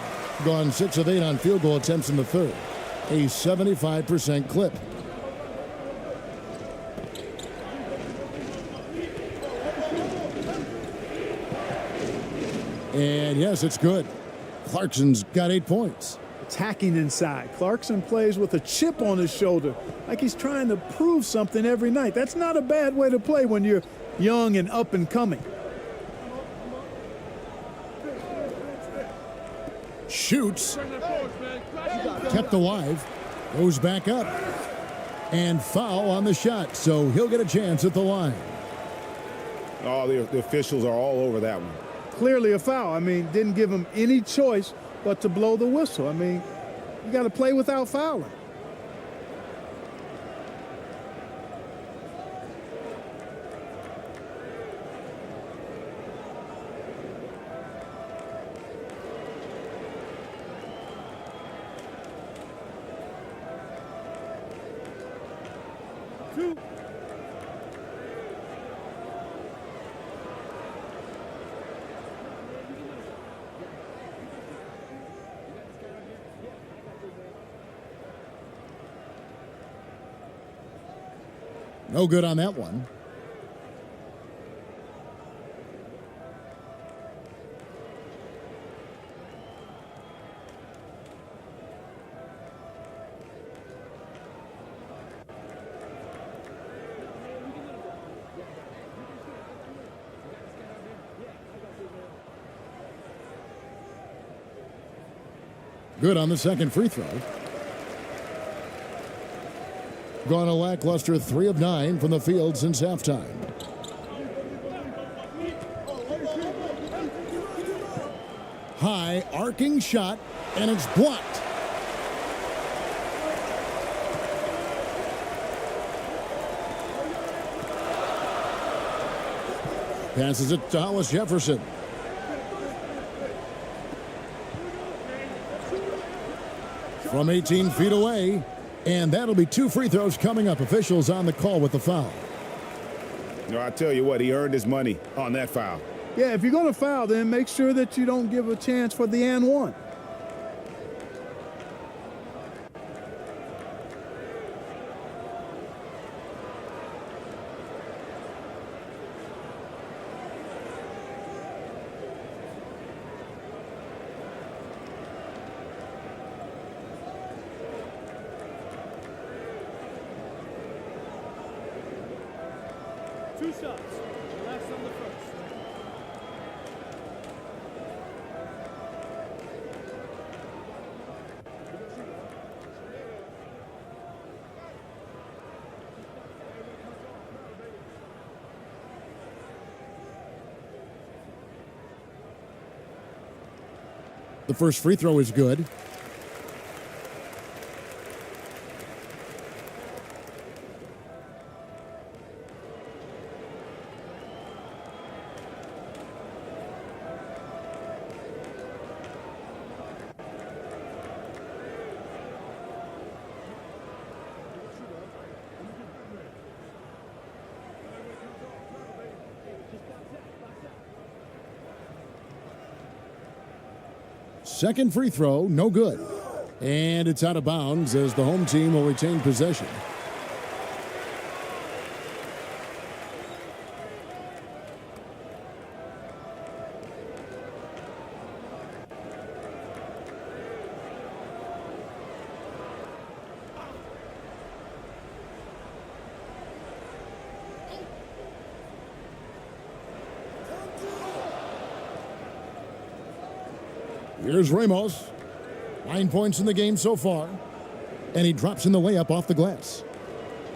Gone 6 of 8 on field goal attempts in the third. A 75% clip. And yes, it's good. Clarkson's got 8 points. Attacking inside. Clarkson plays with a chip on his shoulder, like he's trying to prove something every night. That's not a bad way to play when you're young and up and coming. Shoots. Kept alive. Goes back up. And foul on the shot, so he'll get a chance at the line. Oh, the officials are all over that one. Clearly a foul. I mean, didn't give him any choice but to blow the whistle. I mean, you got to play without fouling. No good on that one. Good on the second free throw. Gone a lackluster 3 of 9 from the field since halftime. High arcing shot, and it's blocked. Passes it to Hollis Jefferson. From 18 feet away. And that'll be 2 free throws coming up. Officials on the call with the foul. No, I tell you what, he earned his money on that foul. Yeah, if you're going to foul, then make sure that you don't give a chance for the and one. Two shots. Last on the first. The first free throw is good. Second free throw, no good. And it's out of bounds as the home team will retain possession. Here's Ramos. 9 points in the game so far. And he drops in the layup off the glass.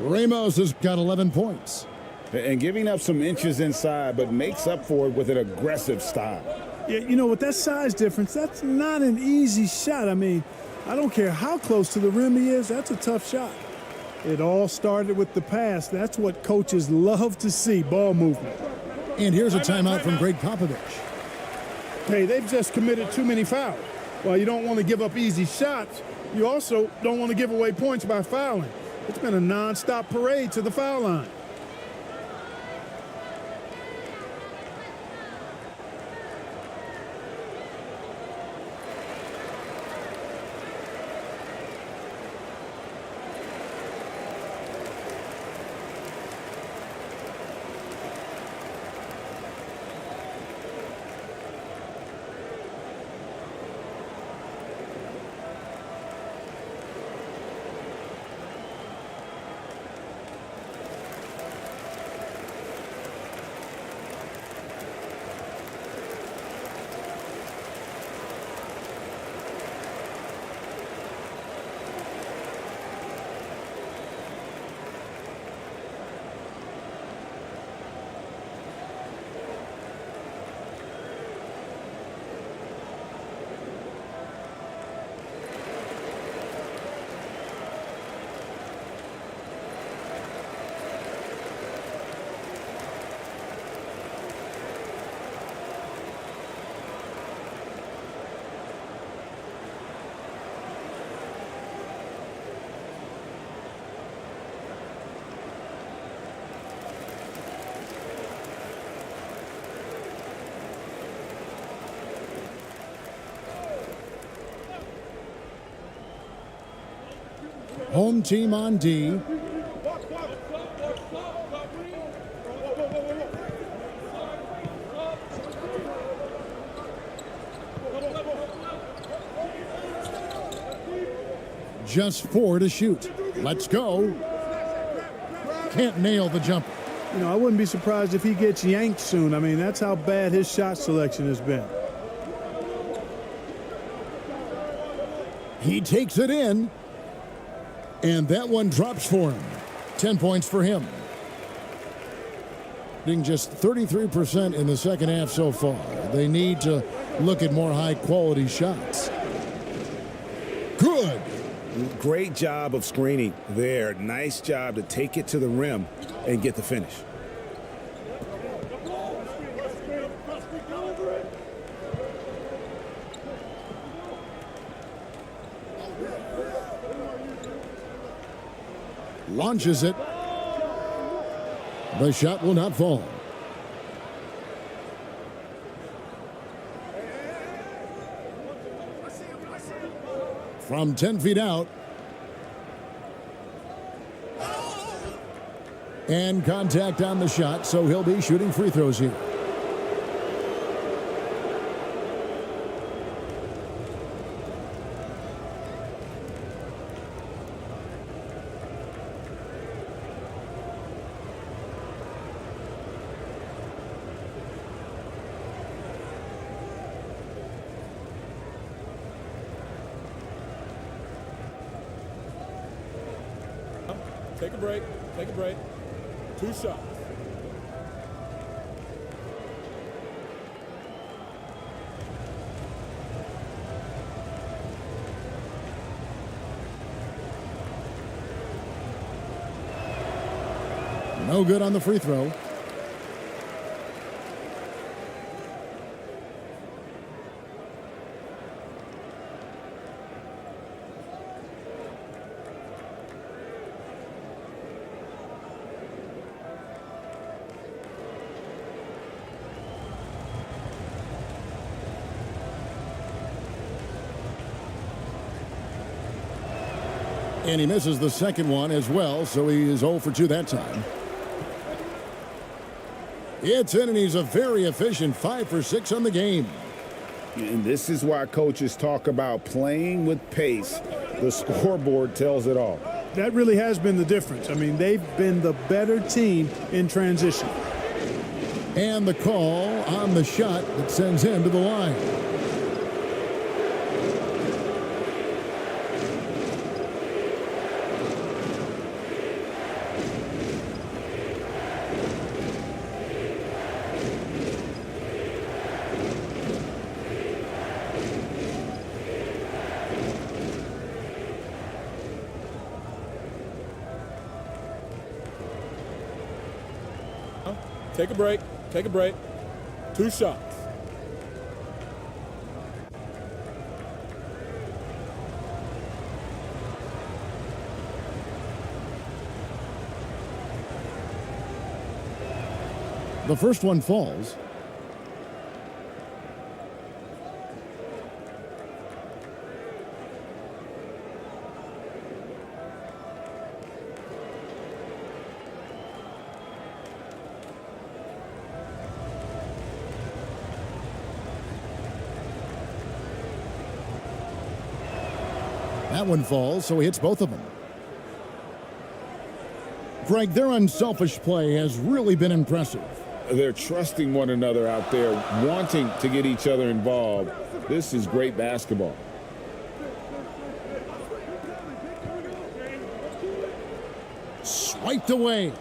Ramos has got 11 points. And giving up some inches inside, but makes up for it with an aggressive style. Yeah, you know, with that size difference, that's not an easy shot. I mean, I don't care how close to the rim he is, that's a tough shot. It all started with the pass. That's what coaches love to see, ball movement. And here's a timeout from Greg Popovich. Hey, they've just committed too many fouls. While you don't want to give up easy shots, you also don't want to give away points by fouling. It's been a nonstop parade to the foul line. Home team on D. Just 4 to shoot. Let's go. Can't nail the jumper. You know, I wouldn't be surprised if he gets yanked soon. I mean, that's how bad his shot selection has been. He takes it in. And that one drops for him. 10 points for him. Being just 33% in the second half so far. They need to look at more high-quality shots. Good. Great job of screening there. Nice job to take it to the rim and get the finish. Launches it. The shot will not fall. From 10 feet out. And contact on the shot, so he'll be shooting free throws here. Take a break. Take a break. 2 shots. No good on the free throw. And he misses the second one as well, so he is 0 for 2 that time. It's in, and he's a very efficient 5 for 6 on the game. And this is why coaches talk about playing with pace. The scoreboard tells it all. That really has been the difference. I mean, they've been the better team in transition. And the call on the shot that sends him to the line. Take a break. Take a break. 2 shots. The first one falls. That one falls, so he hits both of them. Greg, their unselfish play has really been impressive. They're trusting one another out there, wanting to get each other involved. This is great basketball. Swiped away.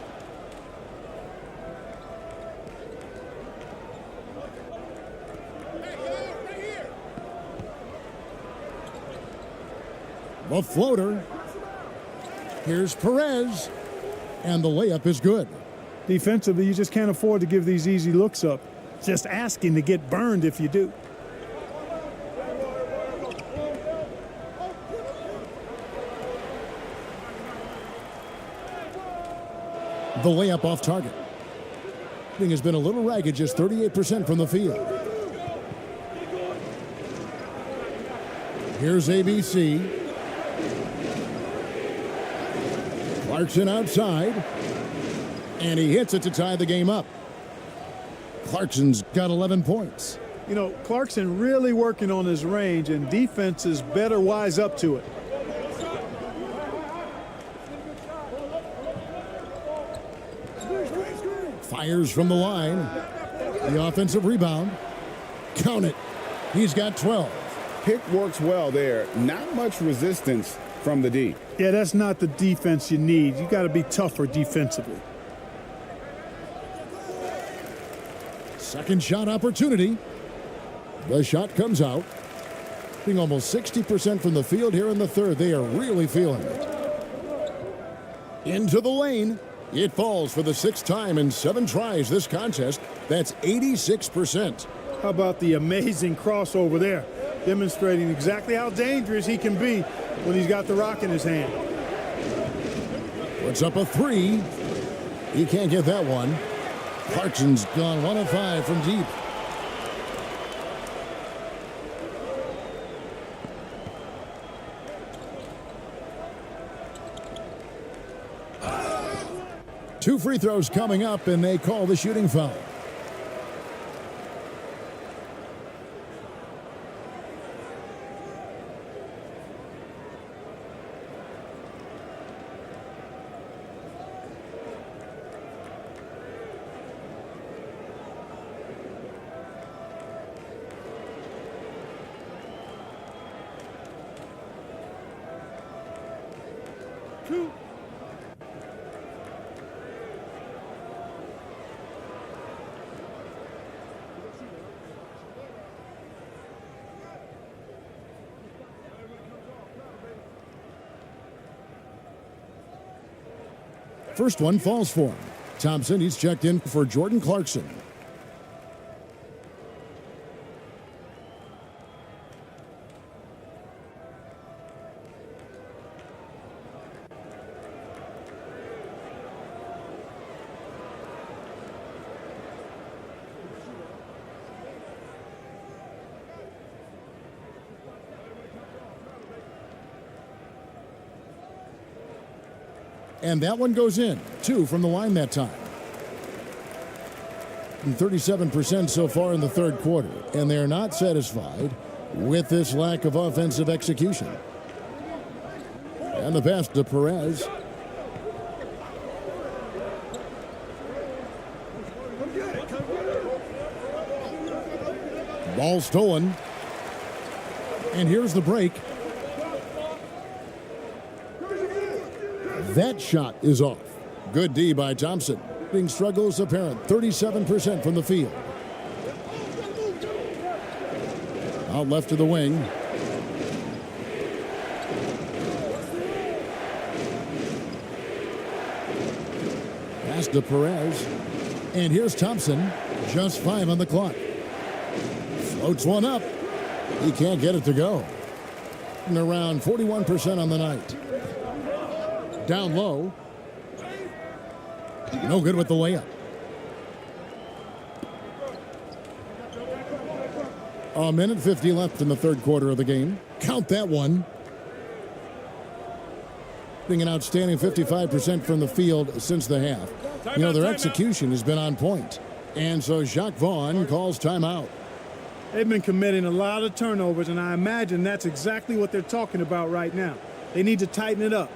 The floater. Here's Perez. And the layup is good. Defensively, you just can't afford to give these easy looks up. Just asking to get burned if you do. The layup off target. Thing has been a little ragged, just 38% from the field. Here's ABC. Clarkson outside. And he hits it to tie the game up. Clarkson's got 11 points. You know, Clarkson really working on his range, and defenses better wise up to it. Fires from the line. The offensive rebound. Count it. He's got 12. Pick works well there. Not much resistance from the D. Yeah, that's not the defense you need. You got to be tougher defensively. Second shot opportunity. The shot comes out. Being almost 60% from the field here in the third. They are really feeling it. Into the lane. It falls for the 6th time in 7 tries this contest. That's 86%. How about the amazing crossover there? Demonstrating exactly how dangerous he can be when he's got the rock in his hand. Puts up a 3. He can't get that one. Clarkson's gone 1 of 5 from deep. Two free throws coming up, and they call the shooting foul. First one falls for him. Thompson, he's checked in for Jordan Clarkson. And that one goes in. 2 from the line that time. And 37% so far in the third quarter. And they're not satisfied with this lack of offensive execution. And the pass to Perez. Ball stolen. And here's the break. That shot is off. Good D by Thompson. Struggles apparent. 37% from the field. Out left to the wing. Pass to Perez. And here's Thompson. Just 5 on the clock. Floats one up. He can't get it to go. And around 41% on the night. Down low. No good with the layup. A minute 50 left in the third quarter of the game. Count that one. Being an outstanding 55% from the field since the half. You know, their execution has been on point. And so Jacques Vaughn calls timeout. They've been committing a lot of turnovers, and I imagine that's exactly what they're talking about right now. They need to tighten it up.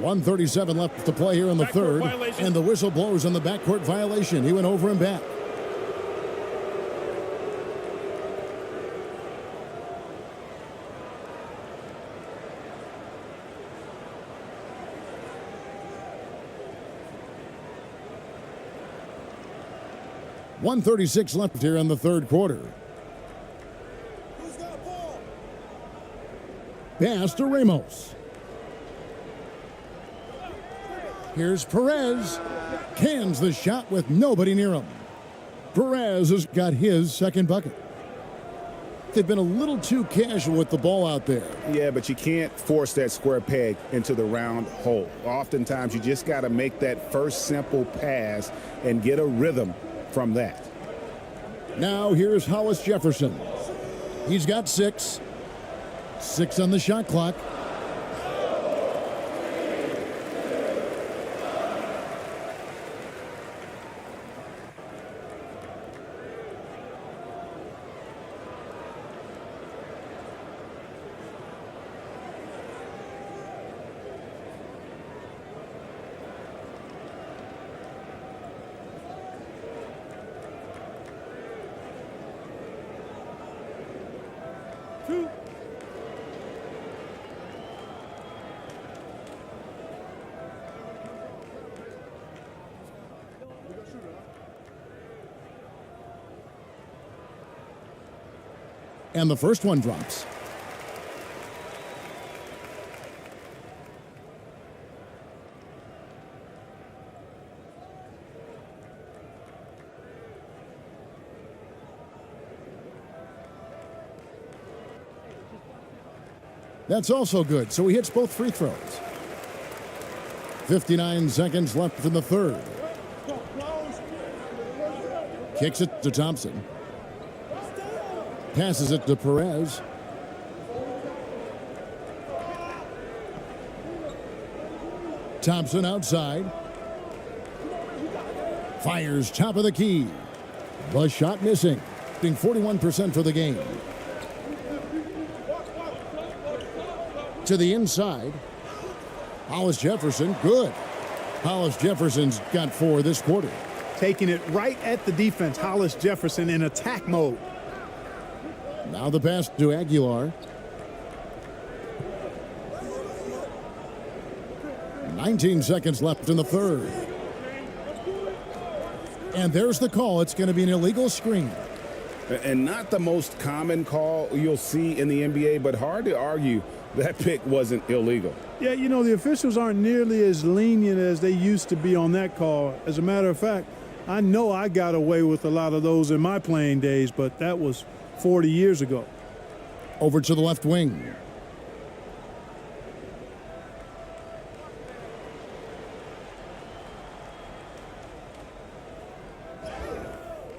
.137 left to play here in the third. And the whistle blows on the backcourt violation. He went over and back. .136 left here in the third quarter. Pass to Ramos. Here's Perez. Cans the shot with nobody near him. Perez has got his second bucket. They've been a little too casual with the ball out there. Yeah, but you can't force that square peg into the round hole. Oftentimes, you just got to make that first simple pass and get a rhythm from that. Now here's Hollis Jefferson. He's got 6. 6 on the shot clock. And the first one drops. That's also good. So he hits both free throws. 59 seconds left in the third. Kicks it to Thompson. Passes it to Perez. Thompson outside. Fires top of the key. The shot missing. 41% for the game. To the inside. Hollis Jefferson, good. Hollis Jefferson's got 4 this quarter. Taking it right at the defense. Hollis Jefferson in attack mode. Now the pass to Aguilar. 19 seconds left in the third. And there's the call. It's going to be an illegal screen. And not the most common call you'll see in the NBA, but hard to argue that pick wasn't illegal. Yeah, you know, the officials aren't nearly as lenient as they used to be on that call. As a matter of fact, I know I got away with a lot of those in my playing days, but that was 40 years ago. Over to the left wing.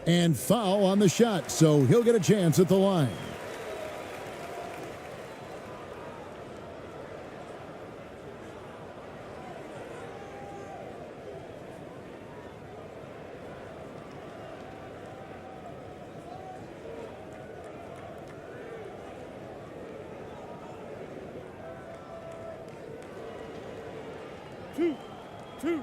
And foul on the shot, so he'll get a chance at the line. Two.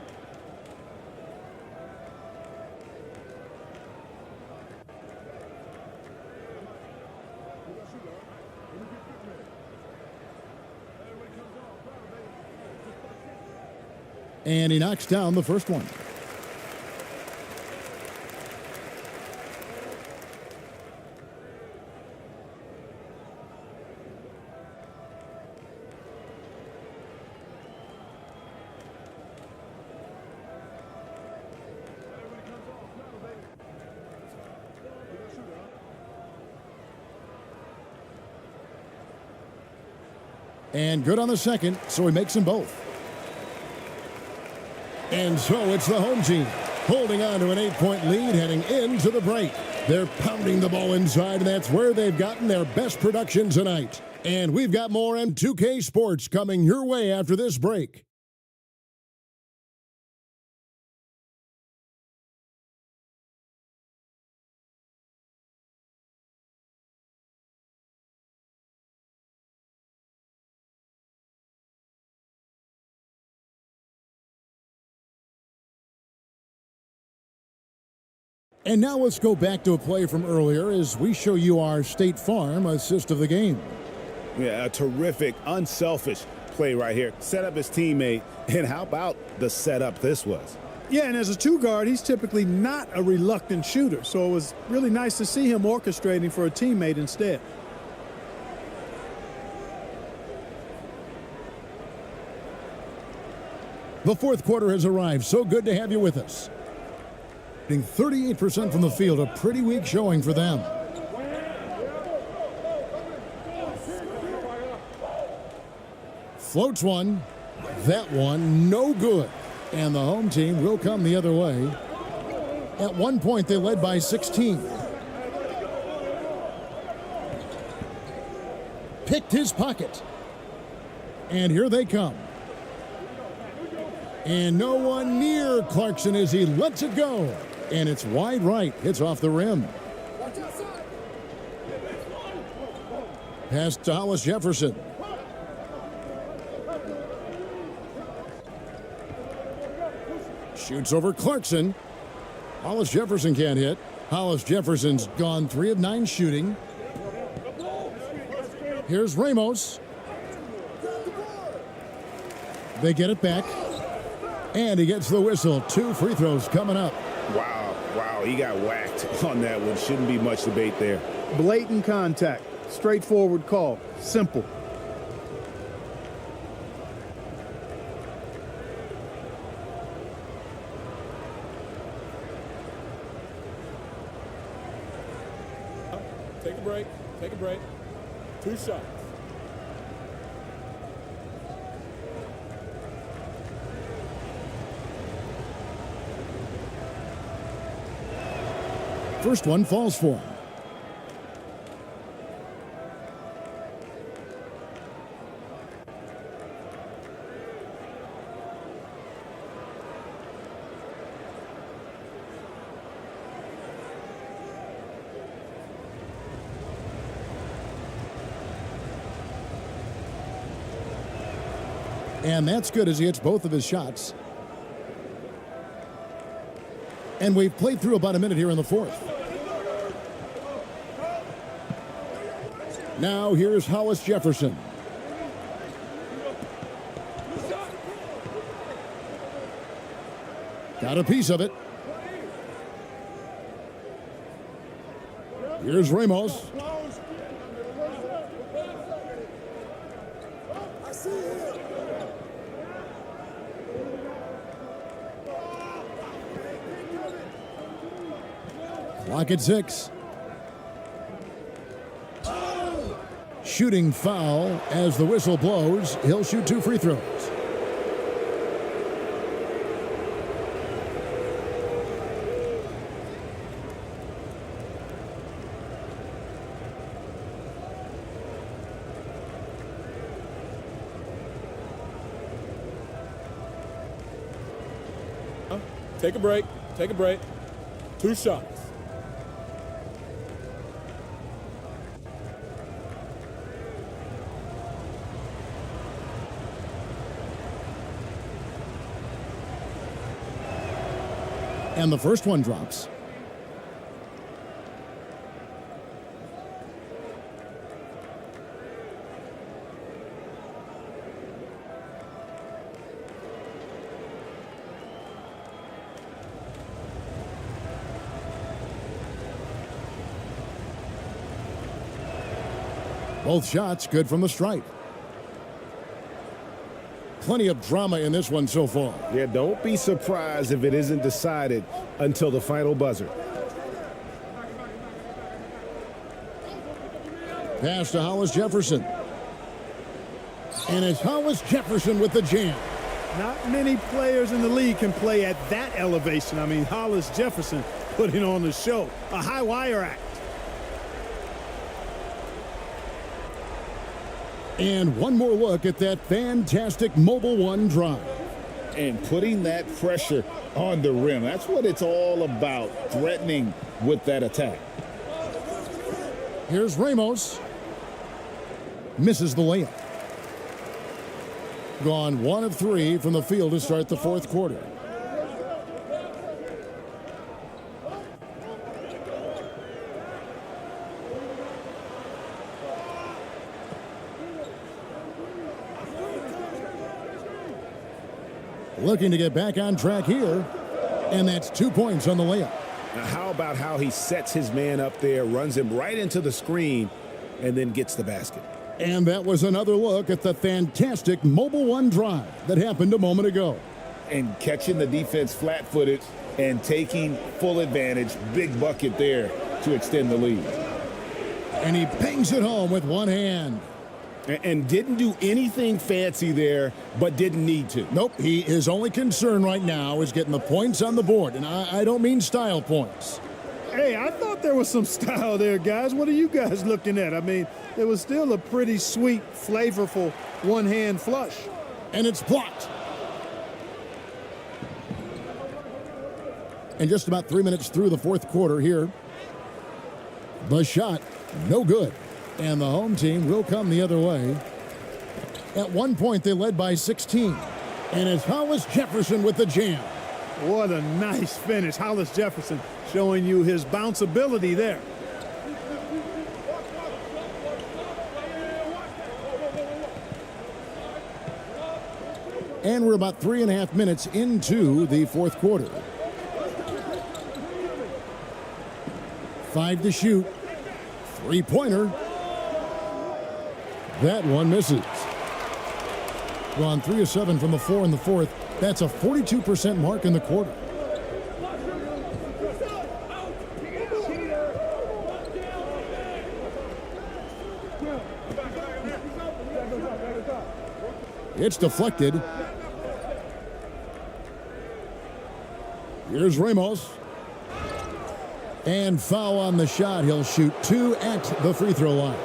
And he knocks down the first one. And good on the second, so he makes them both. And so it's the home team holding on to an 8-point lead heading into the break. They're pounding the ball inside, and that's where they've gotten their best production tonight. And we've got more M2K Sports coming your way after this break. And now let's go back to a play from earlier as we show you our State Farm assist of the game. Yeah, a terrific, unselfish play right here. Set up his teammate, and how about the setup this was? Yeah, and as a two-guard, he's typically not a reluctant shooter, so it was really nice to see him orchestrating for a teammate instead. The fourth quarter has arrived. So good to have you with us. 38% from the field, a pretty weak showing for them. Floats one. That one, no good. And the home team will come the other way. At one point, they led by 16. Picked his pocket. And here they come. And no one near Clarkson as he lets it go. And it's wide right. It's off the rim. Pass to Hollis Jefferson. Shoots over Clarkson. Hollis Jefferson can't hit. Hollis Jefferson's gone 3 of 9 shooting. Here's Ramos. They get it back. And he gets the whistle. 2 free throws coming up. Wow, he got whacked on that one. Shouldn't be much debate there. Blatant contact. Straightforward call. Simple. Take a break. Take a break. 2 shots. First one falls for him. And that's good as he hits both of his shots. And we've played through about a minute here in the fourth. Now here's Hollis Jefferson. Got a piece of it. Here's Ramos. Clock at 6. Shooting foul as the whistle blows. He'll shoot 2 free throws. Take a break. Take a break. 2 shots. And the first one drops. Both shots good from the stripe. Plenty of drama in this one so far. Yeah, don't be surprised if it isn't decided until the final buzzer. Pass to Hollis Jefferson. And it's Hollis Jefferson with the jam. Not many players in the league can play at that elevation. I mean, Hollis Jefferson putting on the show. A high wire act. And one more look at that fantastic Mobile One drive. And putting that pressure on the rim. That's what it's all about, threatening with that attack. Here's Ramos. Misses the layup. Gone 1 of 3 from the field to start the fourth quarter. Looking to get back on track here, and that's 2 points on the layup. Now, how about how he sets his man up there, runs him right into the screen, and then gets the basket. And that was another look at the fantastic Mobile One drive that happened a moment ago. And catching the defense flat-footed and taking full advantage. Big bucket there to extend the lead. And he bangs it home with one hand. And didn't do anything fancy there, but didn't need to. Nope, his only concern right now is getting the points on the board. And I don't mean style points. Hey, I thought there was some style there, guys. What are you guys looking at? I mean, it was still a pretty sweet, flavorful one-hand flush. And it's blocked. And just about 3 minutes through the fourth quarter here. The shot, no good. And the home team will come the other way. At one point, they led by 16. And it's Hollis Jefferson with the jam. What a nice finish. Hollis Jefferson showing you his bounceability there. And we're about 3.5 minutes into the fourth quarter. 5 to shoot. Three-pointer. That one misses. Gone 3 of 7 from the floor in the fourth. That's a 42% mark in the quarter. It's deflected. Here's Ramos. And foul on the shot. He'll shoot 2 at the free throw line.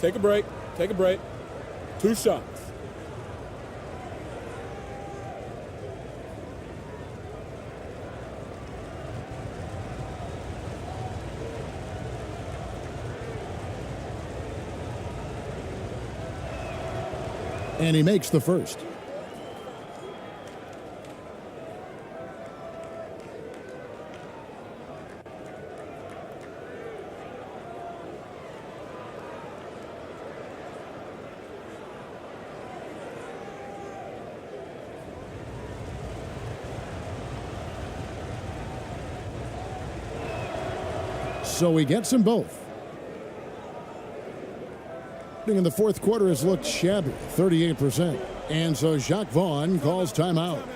Take a break. Take a break. 2 shots. And he makes the first. So he gets them both. In the fourth quarter has looked shabby, 38%. And so Jacques Vaughn calls timeout.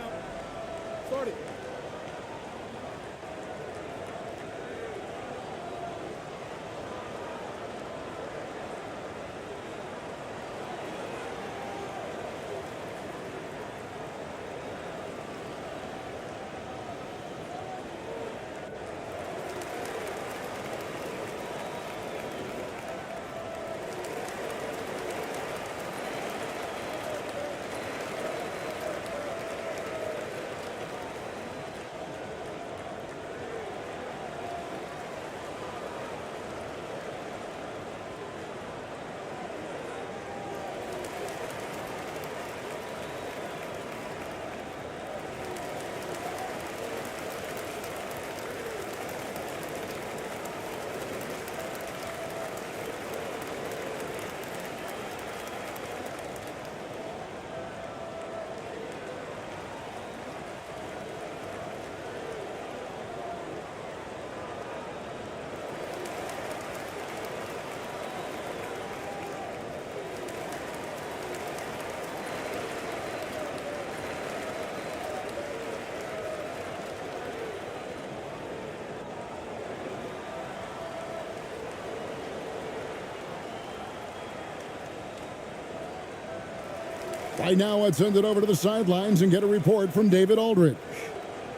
Right now, let's send it over to the sidelines and get a report from David Aldridge.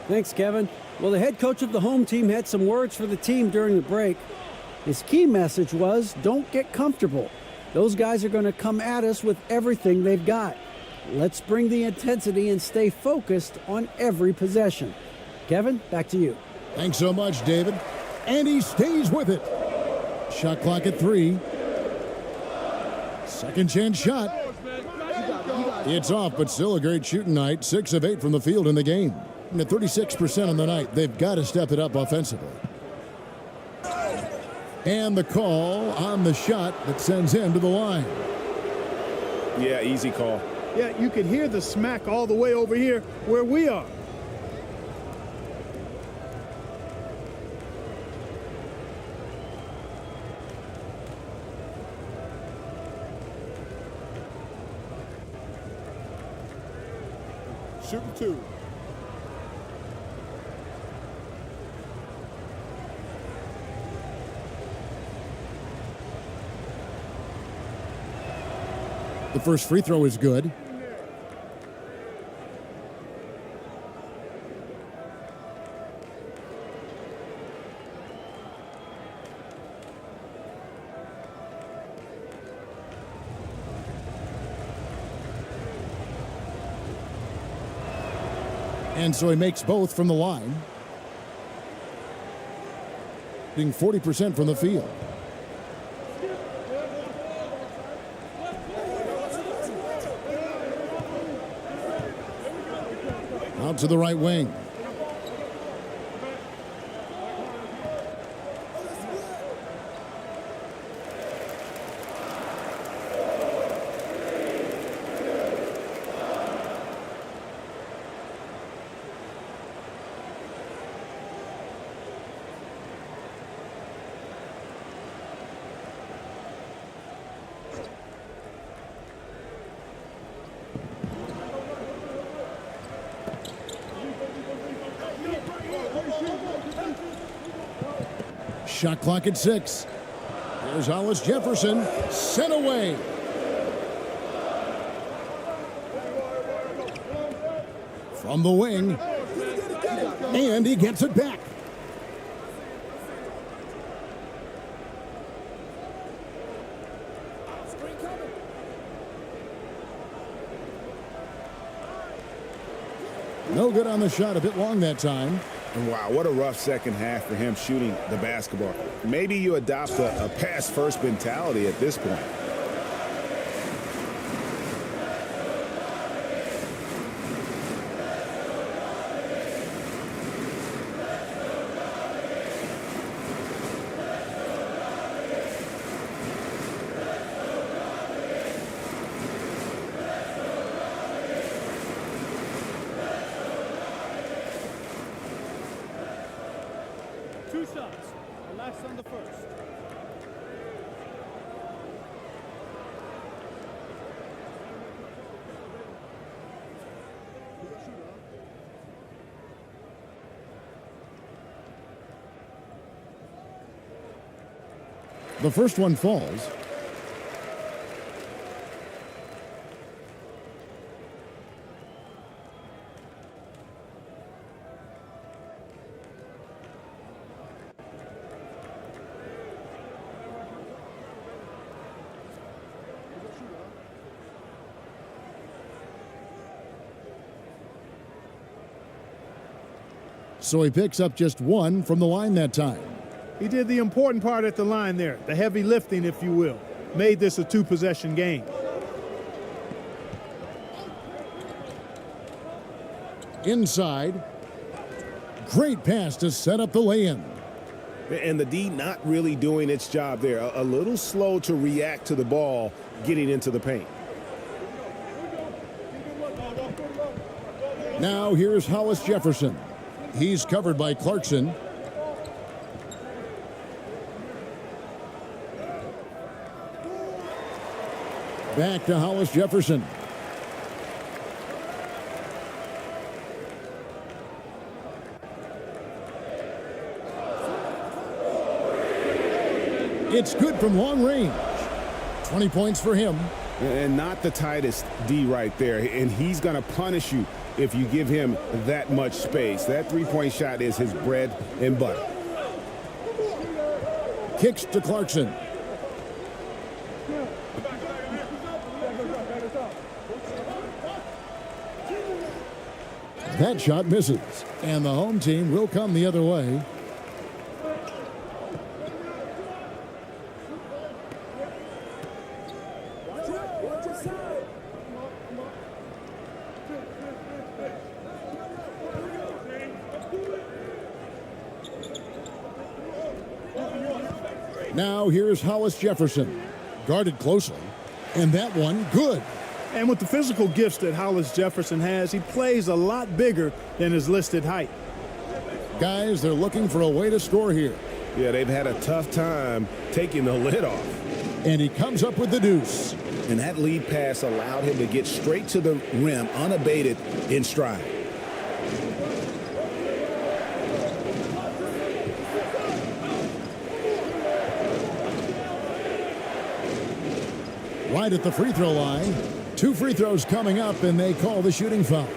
Thanks, Kevin. Well, the head coach of the home team had some words for the team during the break. His key message was, don't get comfortable. Those guys are going to come at us with everything they've got. Let's bring the intensity and stay focused on every possession. Kevin, back to you. Thanks so much, David. And he stays with it. Shot clock at 3. Second chance shot. It's off, but still a great shooting night. 6 of 8 from the field in the game. And at 36% on the night, they've got to step it up offensively. And the call on the shot that sends him to the line. Yeah, easy call. Yeah, you can hear the smack all the way over here where we are. Shooting 2. The first free throw is good. And so he makes both from the line. Being 40% from the field. Out to the right wing. Shot clock at 6. Here's Hollis Jefferson, sent away. From the wing, and he gets it back. No good on the shot, a bit long that time. And wow, what a rough second half for him shooting the basketball. Maybe you adopt a pass-first mentality at this point. Two shots. Relax on the first. The first one falls. So he picks up just one from the line that time. He did the important part at the line there, the heavy lifting, if you will. Made this a two-possession game. Inside. Great pass to set up the lay-in. And the D not really doing its job there. A little slow to react to the ball getting into the paint. Now here's Hollis Jefferson. He's covered by Clarkson. Back to Hollis Jefferson. It's good from long range. 20 points for him. And not the tightest D right there. And he's going to punish you if you give him that much space. That three-point shot is his bread and butter. Kicks to Clarkson. That shot misses. And the home team will come the other way. Now here's Hollis Jefferson. Guarded closely. And that one, good. And with the physical gifts that Hollis Jefferson has, he plays a lot bigger than his listed height. Guys, they're looking for a way to score here. Yeah, they've had a tough time taking the lid off. And he comes up with the deuce. And that lead pass allowed him to get straight to the rim, unabated in stride. Right at the free throw line. 2 free throws coming up, and they call the shooting foul.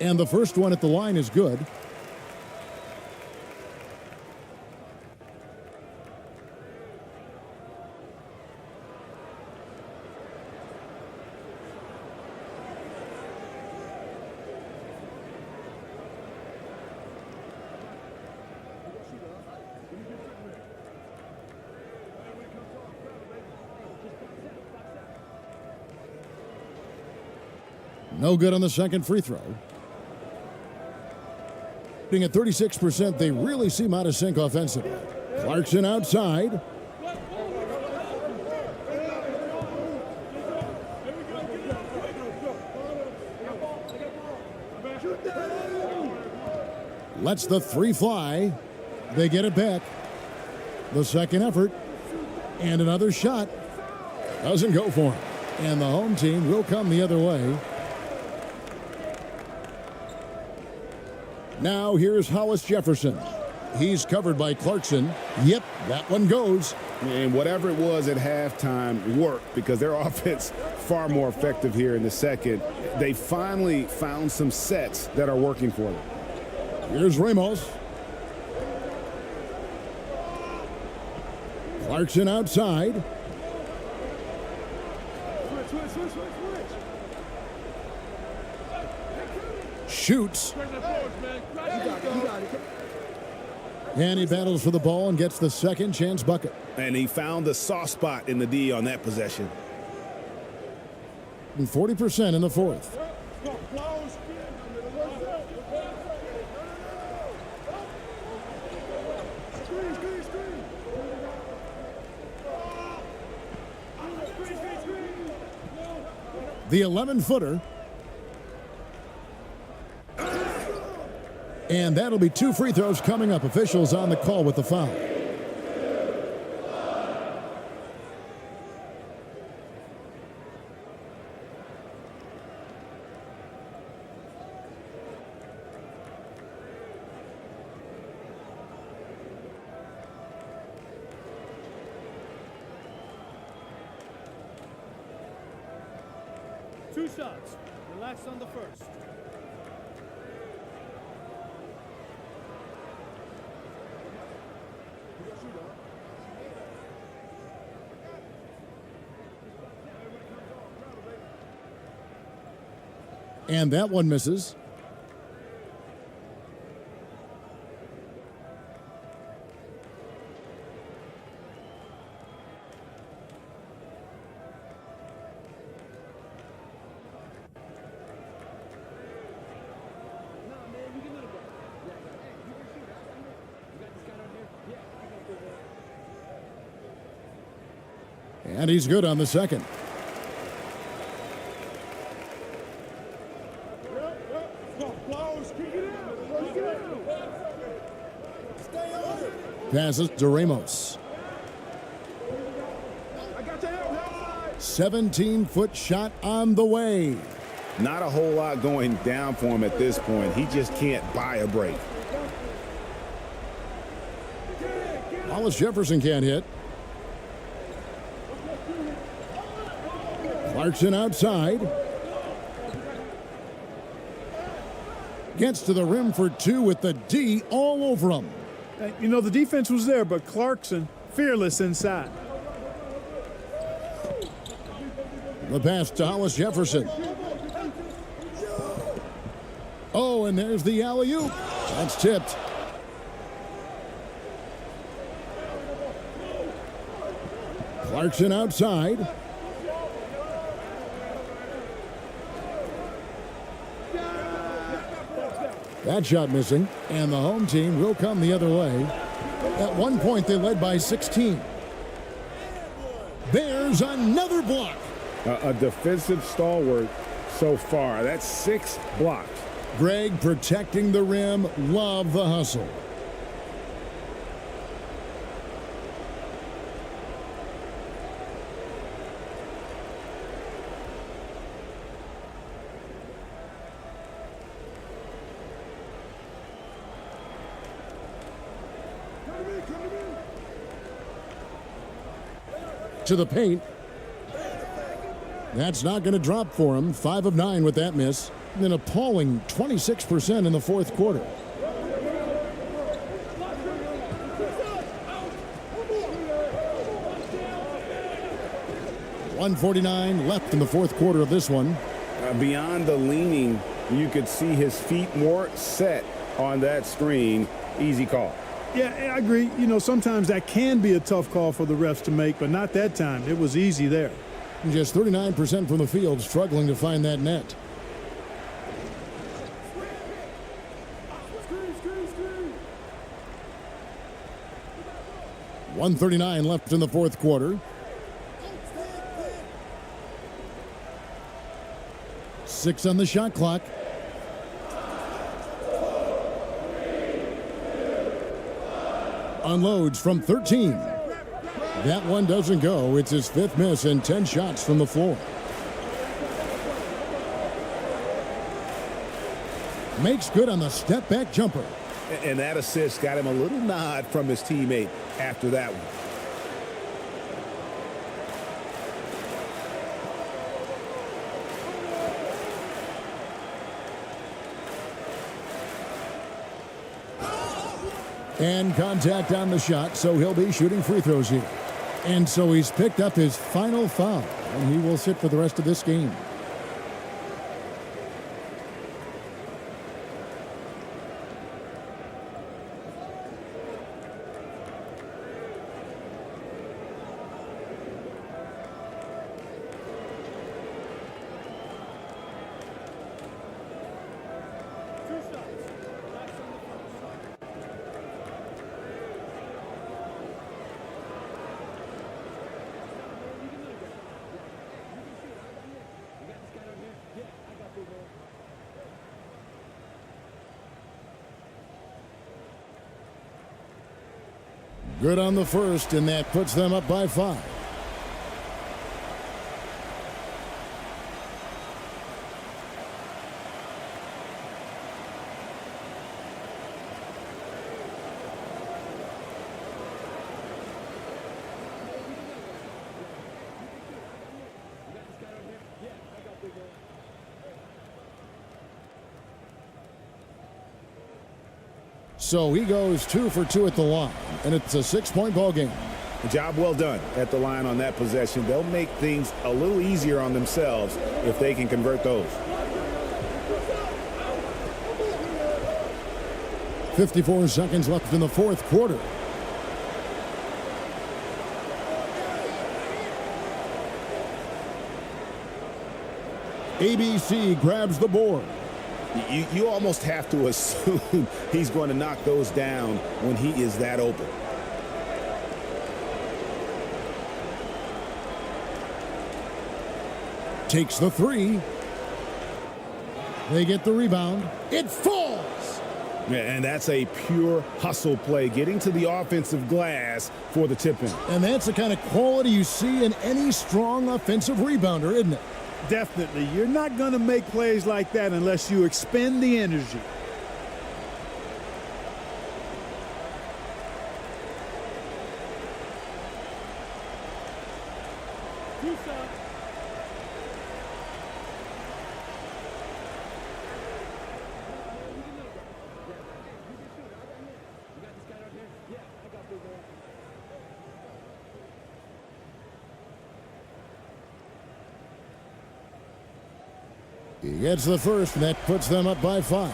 And the first one at the line is good. No good on the second free throw. At 36%, they really seem out of sync offensively. Clarkson outside. Lets the three fly. They get it back. The second effort. And another shot. Doesn't go for him. And the home team will come the other way. Now here's Hollis Jefferson. He's covered by Clarkson. Yep, that one goes. And whatever it was at halftime worked because their offense far more effective here in the second. They finally found some sets that are working for them. Here's Ramos. Clarkson outside. Shoots. And he battles for the ball and gets the second chance bucket. And he found the soft spot in the D on that possession. And 40% in the fourth. The 11-footer. And that'll be two free throws coming up. Officials on the call with the foul. Two shots. Relax on the first. And that one misses. And he's good on the second. Passes to Ramos. 17-foot shot on the way. Not a whole lot going down for him at this point. He just can't buy a break. Hollis Jefferson can't hit. Clarkson outside. Gets to the rim for two with the D all over him. You know, the defense was there, but Clarkson, fearless inside. The pass to Hollis Jefferson. Oh, and there's the alley-oop. That's tipped. Clarkson outside. That shot missing, and the home team will come the other way. At one point, they led by 16. There's another block. A defensive stalwart so far. That's 6 blocks. Greg protecting the rim. Love the hustle. To the paint. That's not going to drop for him. 5 of 9 with that miss. An appalling 26% in the fourth quarter. .149 left in the fourth quarter of this one. Beyond the leaning, you could see his feet more set on that screen. Easy call. Yeah, I agree. You know, sometimes that can be a tough call for the refs to make, but not that time. It was easy there. Just 39% from the field, struggling to find that net. 1:39 left in the fourth quarter. 6 on the shot clock. Unloads from 13. That one doesn't go. It's his 5th miss and 10 shots from the floor. Makes good on the step-back jumper. And that assist got him a little nod from his teammate after that one. And contact on the shot, so he'll be shooting free throws here. And so he's picked up his final foul, and he will sit for the rest of this game. Good on the first, and that puts them up by 5. So he goes 2 for 2 at the line, and it's a 6-point ball game. Job well done at the line on that possession. They'll make things a little easier on themselves if they can convert those. 54 seconds left in the fourth quarter. ABC grabs the board. You almost have to assume he's going to knock those down when he is that open. Takes the 3. They get the rebound. It falls. And that's a pure hustle play, getting to the offensive glass for the tip-in. And that's the kind of quality you see in any strong offensive rebounder, isn't it? Definitely. You're not going to make plays like that unless you expend the energy. He gets the first, and that puts them up by 5.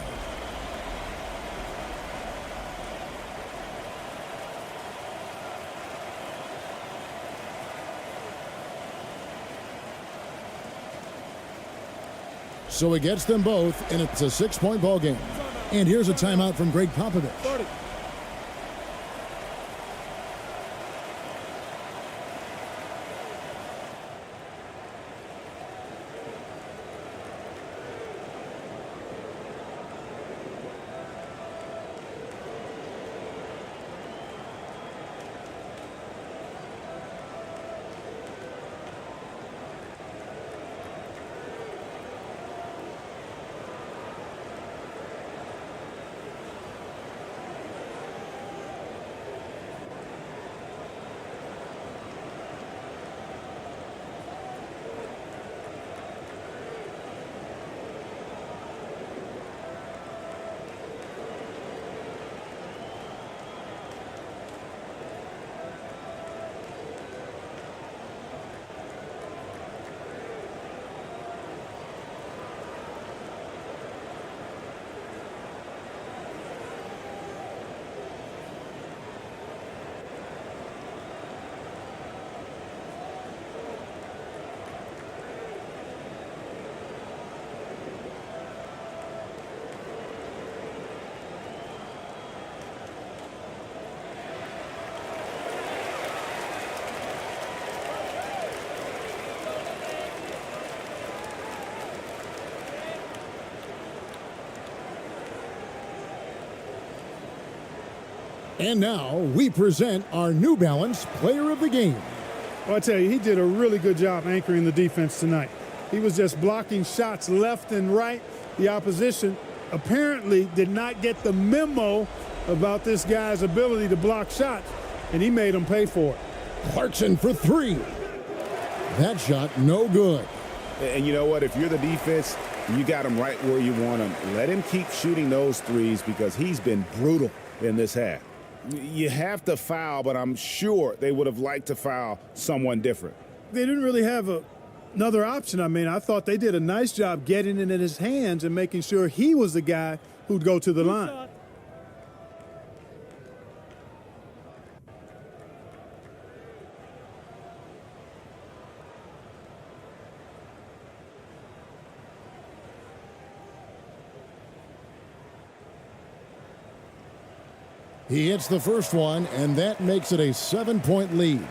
So he gets them both, and it's a 6-point ball game. And here's a timeout from Greg Popovich. And now we present our New Balance Player of the Game. Well, I tell you, he did a really good job anchoring the defense tonight. He was just blocking shots left and right. The opposition apparently did not get the memo about this guy's ability to block shots, and he made them pay for it. Clarkson for three. That shot no good. And you know what? If you're the defense, you got him right where you want him. Let him keep shooting those threes because he's been brutal in this half. You have to foul, but I'm sure they would have liked to foul someone different. They didn't really have another option. I mean, I thought they did a nice job getting it in his hands and making sure he was the guy who'd go to the line. He hits the first one, and that makes it a 7-point lead.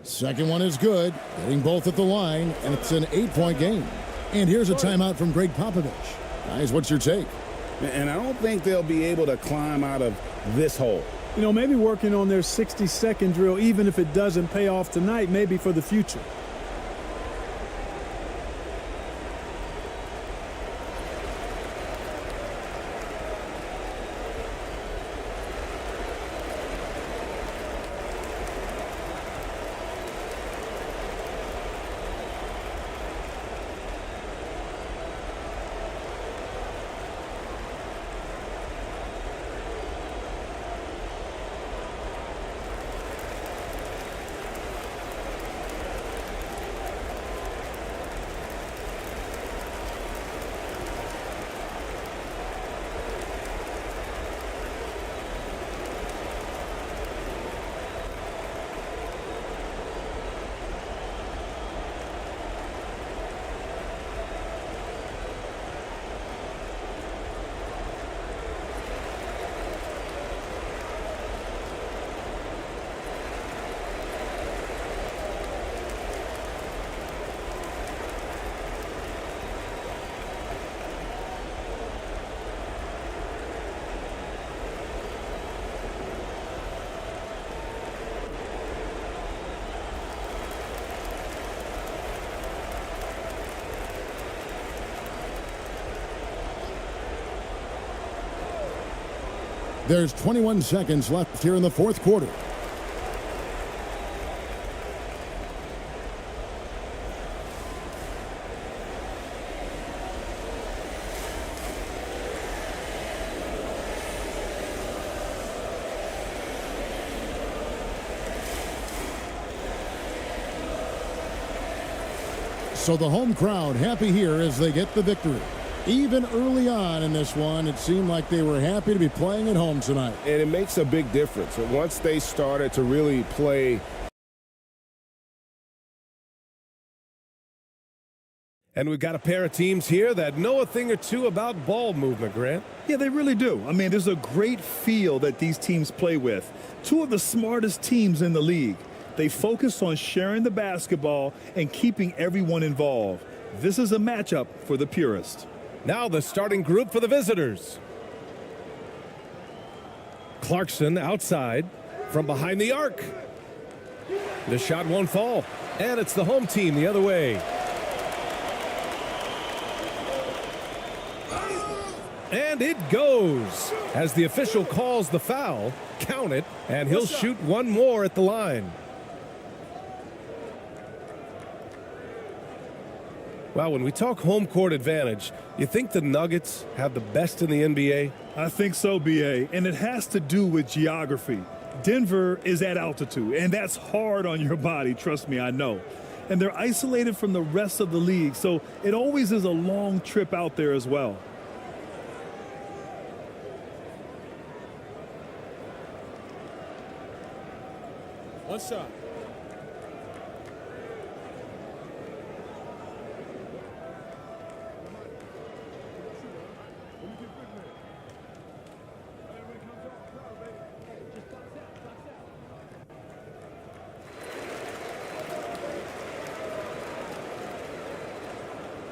Second one is good, hitting both at the line, and it's an 8-point game. And here's a timeout from Greg Popovich. Guys, what's your take? And I don't think they'll be able to climb out of this hole. You know, maybe working on their 60-second drill, even if it doesn't pay off tonight, maybe for the future. There's 21 seconds left here in the fourth quarter. So the home crowd happy here as they get the victory. Even early on in this one, it seemed like they were happy to be playing at home tonight. And it makes a big difference. Once they started to really play. And we've got a pair of teams here that know a thing or two about ball movement, Grant. Yeah, they really do. I mean, there's a great feel that these teams play with. Two of the smartest teams in the league. They focus on sharing the basketball and keeping everyone involved. This is a matchup for the purist. Now the starting group for the visitors. Clarkson outside from behind the arc. The shot won't fall. And it's the home team the other way. And it goes. As the official calls the foul, count it, and he'll shoot one more at the line. Well, when we talk home court advantage, you think the Nuggets have the best in the NBA? I think so, B.A., and it has to do with geography. Denver is at altitude, and that's hard on your body, trust me, I know. And they're isolated from the rest of the league, so it always is a long trip out there as well. One shot.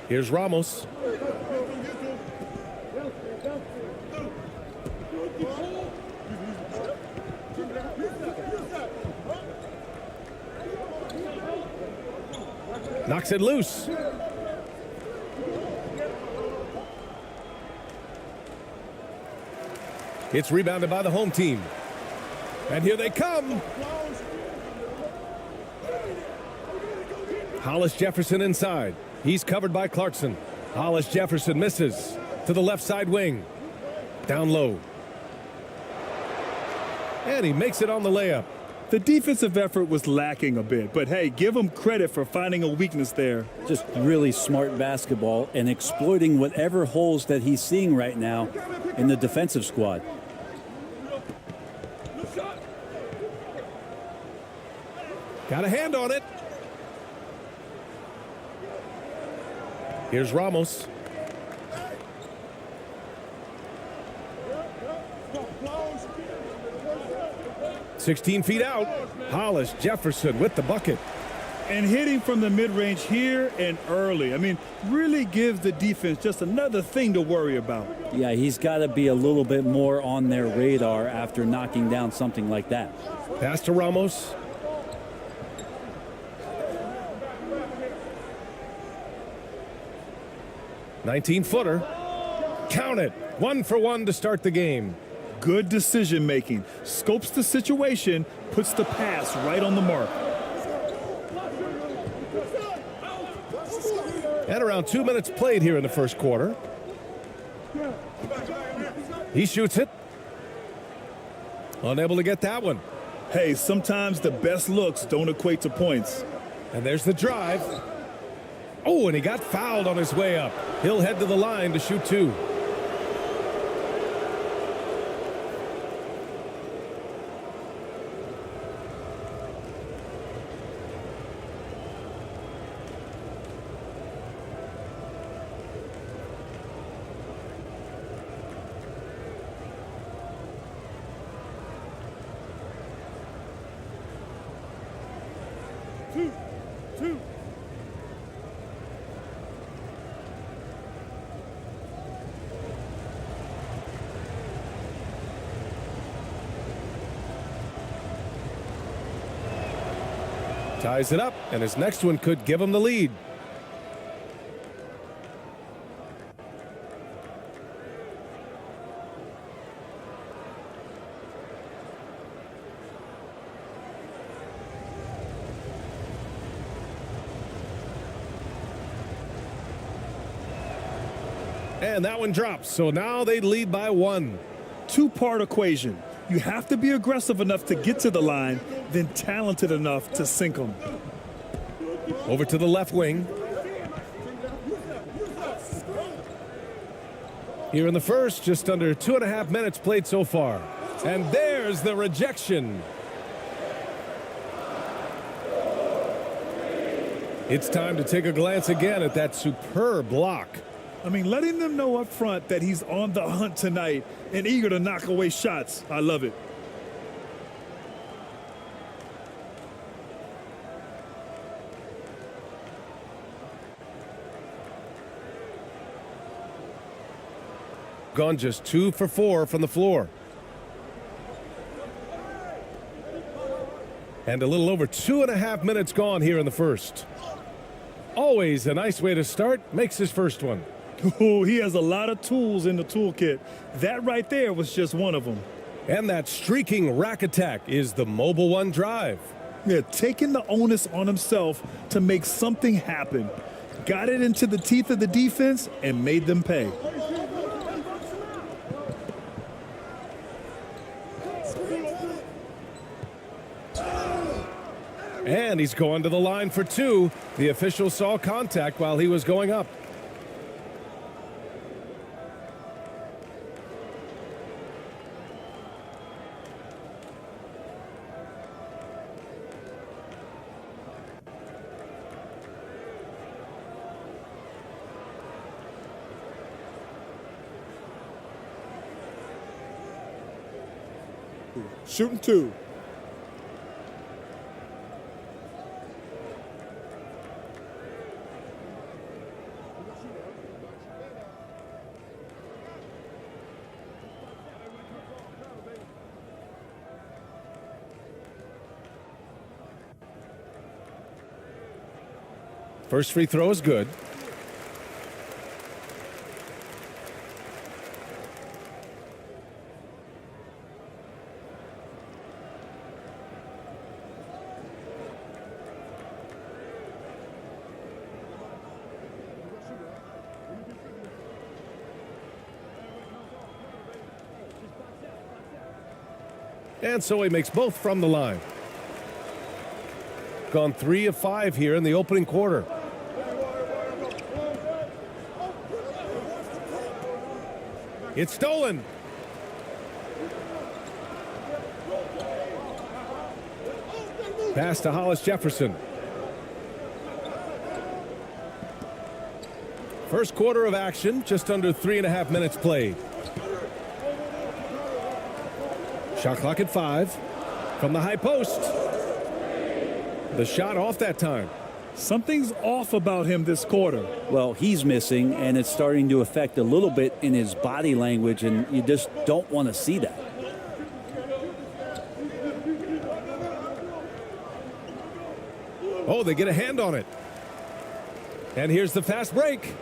Here's Ramos. Knocks it loose. It's rebounded by the home team. And here they come. Hollis Jefferson inside. He's covered by Clarkson. Hollis Jefferson misses to the left side wing. Down low. And he makes it on the layup. The defensive effort was lacking a bit, but hey, give him credit for finding a weakness there. Just really smart basketball and exploiting whatever holes that he's seeing right now in the defensive squad. Got a hand on it. Here's Ramos. "16 feet out. Hollis Jefferson with the bucket. And hitting from the mid-range here and early. I mean, really gives the defense just another thing to worry about. Yeah, he's got to be a little bit more on their radar after knocking down something like that. Pass to Ramos. "19-footer. Count it. 1 for 1 to start the game. Good decision making. Scopes the situation, puts the pass right on the mark. And around 2 minutes played here in the first quarter. He shoots it. Unable to get that one. Hey, sometimes the best looks don't equate to points. And there's the drive. Oh, and he got fouled on his way up. He'll head to the line to shoot 2. Two. Ties it up, and his next one could give him the lead. And that one drops, so now they lead by 1. Two-part equation. You have to be aggressive enough to get to the line, then talented enough to sink them. Over to the left wing. Here in the first, just under 2.5 minutes played so far. And there's the rejection. It's time to take a glance again at that superb block. I mean, letting them know up front that he's on the hunt tonight and eager to knock away shots. I love it. Gone just 2 for 4 from the floor. And a little over 2.5 minutes gone here in the first. Always a nice way to start. Makes his first one. Oh, he has a lot of tools in the toolkit. That right there was just one of them. And that streaking rack attack is the Mobile One drive. Yeah, taking the onus on himself to make something happen. Got it into the teeth of the defense and made them pay. And he's going to the line for 2. The official saw contact while he was going up. happy. Shooting 2. First free throw is good. And so he makes both from the line. Gone 3 of 5 here in the opening quarter. It's stolen. Pass to Hollis Jefferson. First quarter of action, just under 3.5 minutes played. Shot clock at 5 from the high post. The shot off that time. Something's off about him this quarter. Well, he's missing, and it's starting to affect a little bit in his body language, and you just don't want to see that. Oh, they get a hand on it. And here's the fast break.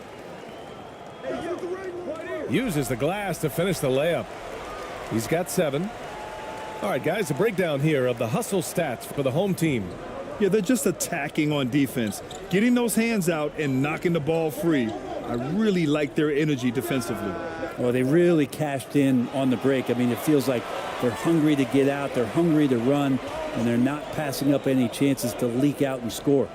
Uses the glass to finish the layup. He's got 7. All right, guys, a breakdown here of the hustle stats for the home team. Yeah, they're just attacking on defense, getting those hands out and knocking the ball free. I really like their energy defensively. Well, they really cashed in on the break. I mean, it feels like they're hungry to get out, they're hungry to run, and they're not passing up any chances to leak out and score.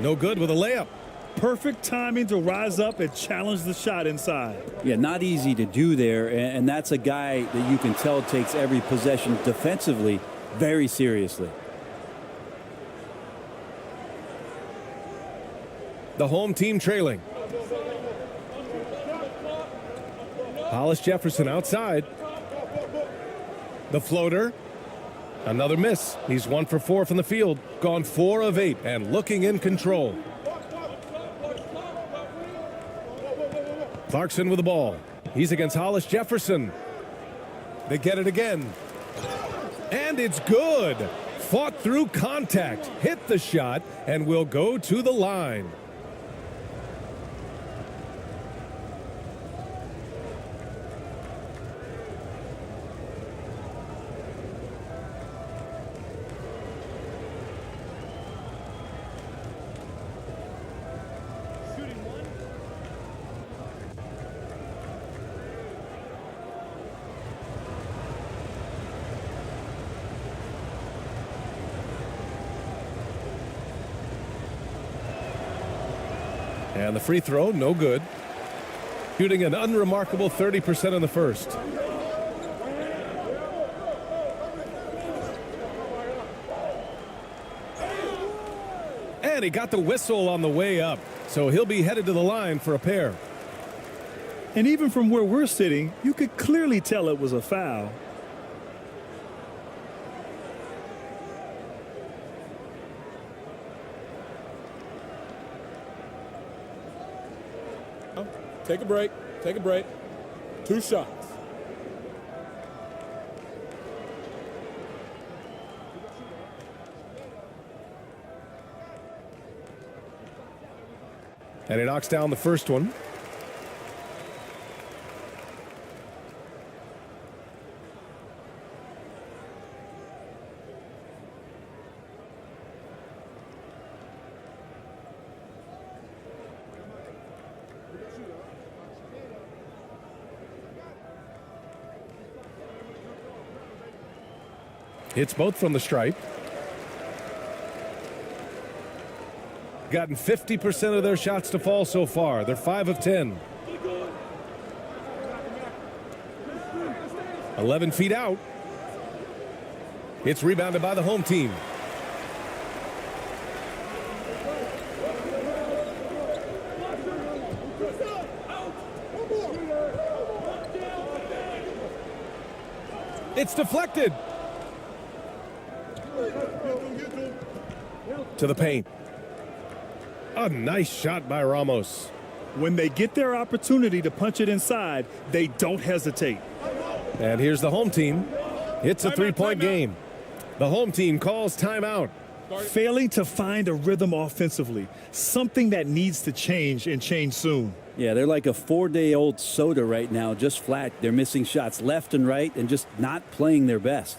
No good with a layup. Perfect timing to rise up and challenge the shot inside. Yeah, not easy to do there, and that's a guy that you can tell takes every possession defensively very seriously. The home team trailing. Hollis Jefferson outside. The floater. Another miss. He's 1 for 4 from the field. Gone 4 of 8 and looking in control. Clarkson with the ball. He's against Hollis Jefferson. They get it again. And it's good. Fought through contact. Hit the shot and will go to the line. And the free throw, no good. Shooting an unremarkable 30% in the first. And he got the whistle on the way up, so he'll be headed to the line for a pair. And even from where we're sitting, you could clearly tell it was a foul. Take a break. Take a break. 2 shots. And he knocks down the first one. Hits both from the stripe. Gotten 50% of their shots to fall so far. They're 5 of 10. 11 feet out. It's rebounded by the home team. It's deflected. To the paint. A nice shot by Ramos. When they get their opportunity to punch it inside, they don't hesitate. And here's the home team. It's a three-point game. The home team calls timeout. Failing to find a rhythm offensively, something that needs to change and change soon. Yeah, they're like a 4-day-old soda right now, just flat. They're missing shots left and right and just not playing their best.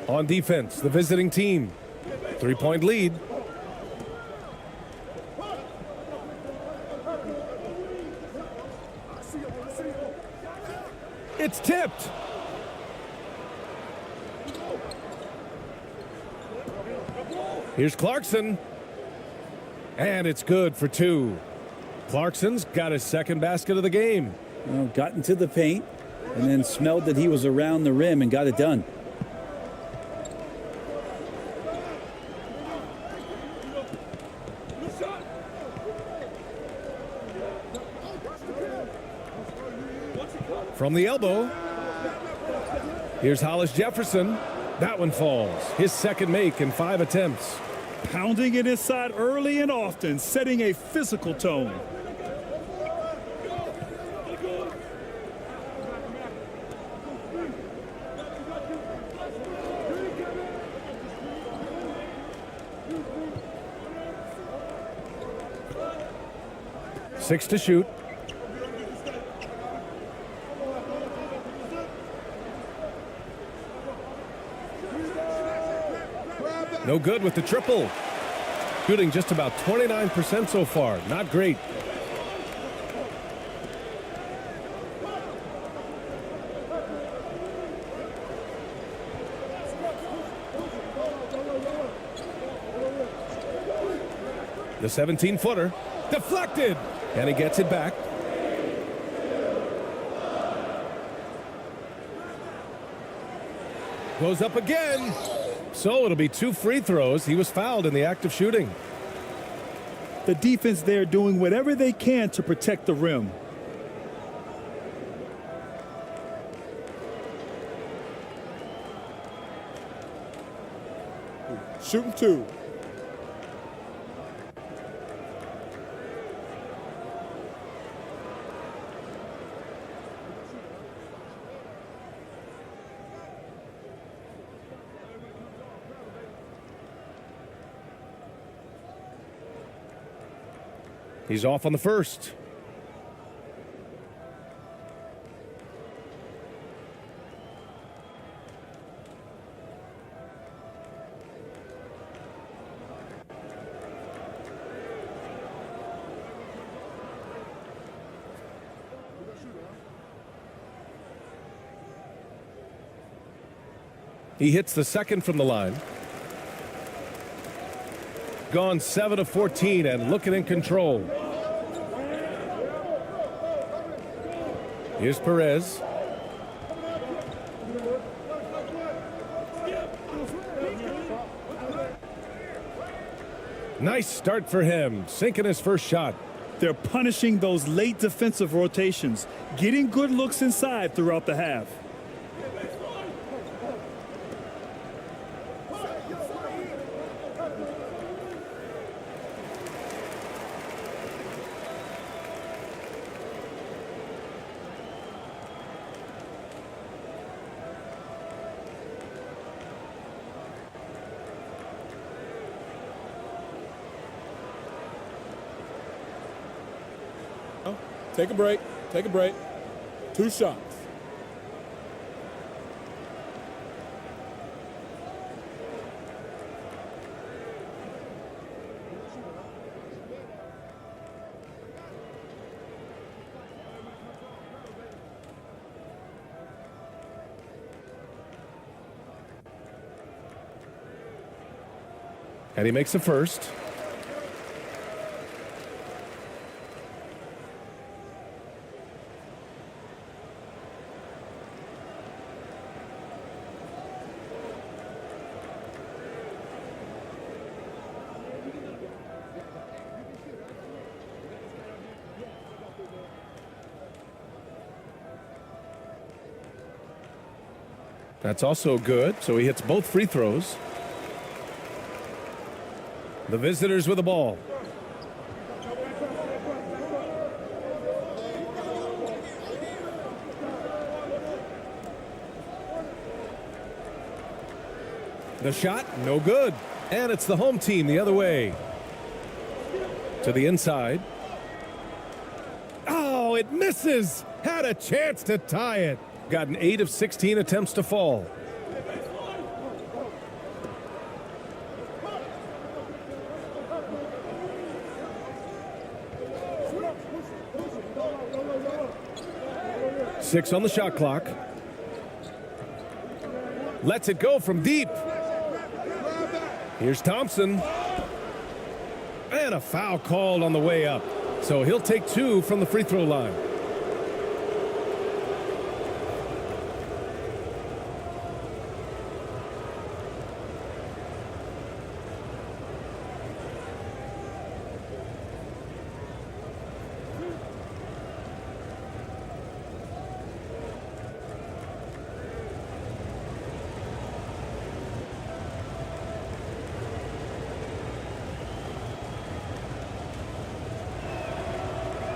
On defense, the visiting team. 3-point lead. It's tipped. Here's Clarkson. And it's good for two. Clarkson's got his second basket of the game. Well, got into the paint and then smelled that he was around the rim and got it done. From the elbow. Here's Hollis Jefferson. That one falls. His second make in 5 attempts. Pounding it inside early and often, setting a physical tone. Six to shoot. No good with the triple. Shooting just about 29% so far. Not great. The 17-footer. Deflected. And he gets it back. Goes up again. So it'll be 2 free throws. He was fouled in the act of shooting. The defense there doing whatever they can to protect the rim. Shooting 2. He's off on the first. He hits the second from the line. Gone 7 of 14 and looking in control. Here's Perez. Nice start for him, sinking his first shot. They're punishing those late defensive rotations, getting good looks inside throughout the half. Take a break. Take a break. 2 shots. And he makes the first. That's also good, so he hits both free throws. The visitors with the ball. The shot, no good. And it's the home team the other way. To the inside. Oh, it misses. Had a chance to tie it. Got an 8 of 16 attempts to fall. Six on the shot clock. Lets it go from deep. Here's Thompson. And a foul called on the way up. So he'll take 2 from the free throw line.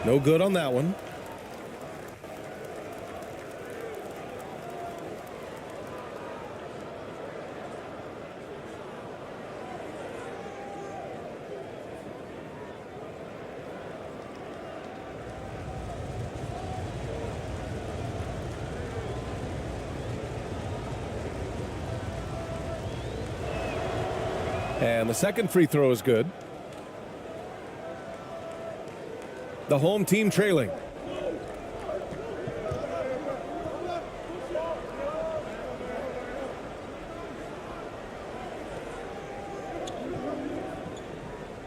No good on that one. And the second free throw is good. The home team trailing.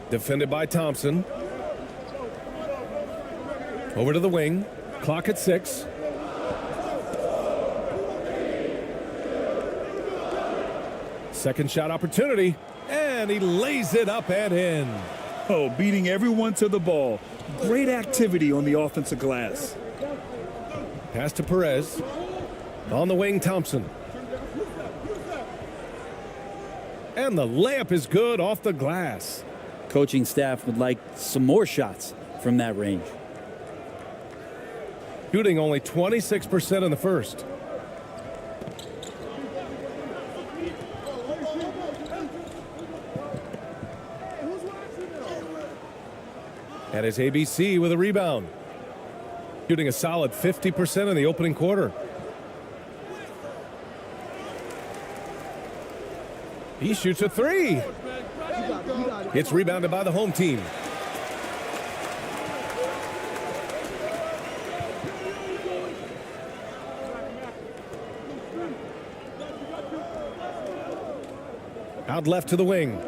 Defended by Thompson. Over to the wing. Clock at 6. Second shot opportunity. And he lays it up and in. Oh, beating everyone to the ball. Great activity on the offensive glass. Pass to Perez. On the wing, Thompson. And the layup is good off the glass. Coaching staff would like some more shots from that range. Shooting only 26% in the first. And it's ABC with a rebound. Shooting a solid 50% in the opening quarter. He shoots a 3. It's rebounded by the home team. Out left to the wing.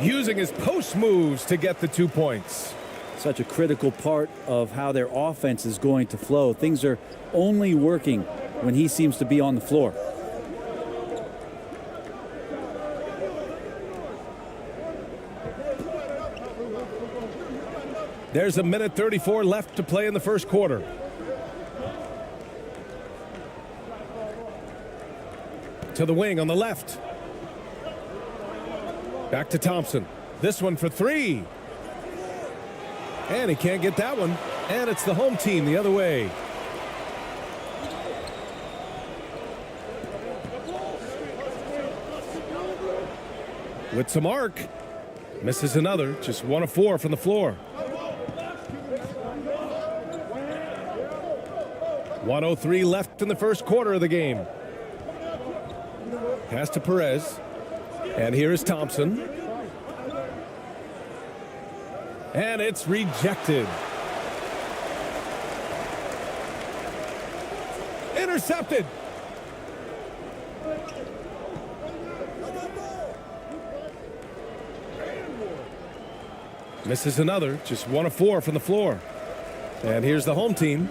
Using his post moves to get the 2 points. Such a critical part of how their offense is going to flow. Things are only working when he seems to be on the floor. There's a minute 34 left to play in the first quarter. To the wing on the left. Back to Thompson. This one for three. And he can't get that one. And it's the home team the other way. With some arc. Misses another. Just 1 of 4 from the floor. 1:03 left in the first quarter of the game. Pass to Perez. And here is Thompson. And it's rejected. Intercepted. Misses another. Just 1 of 4 from the floor. And here's the home team.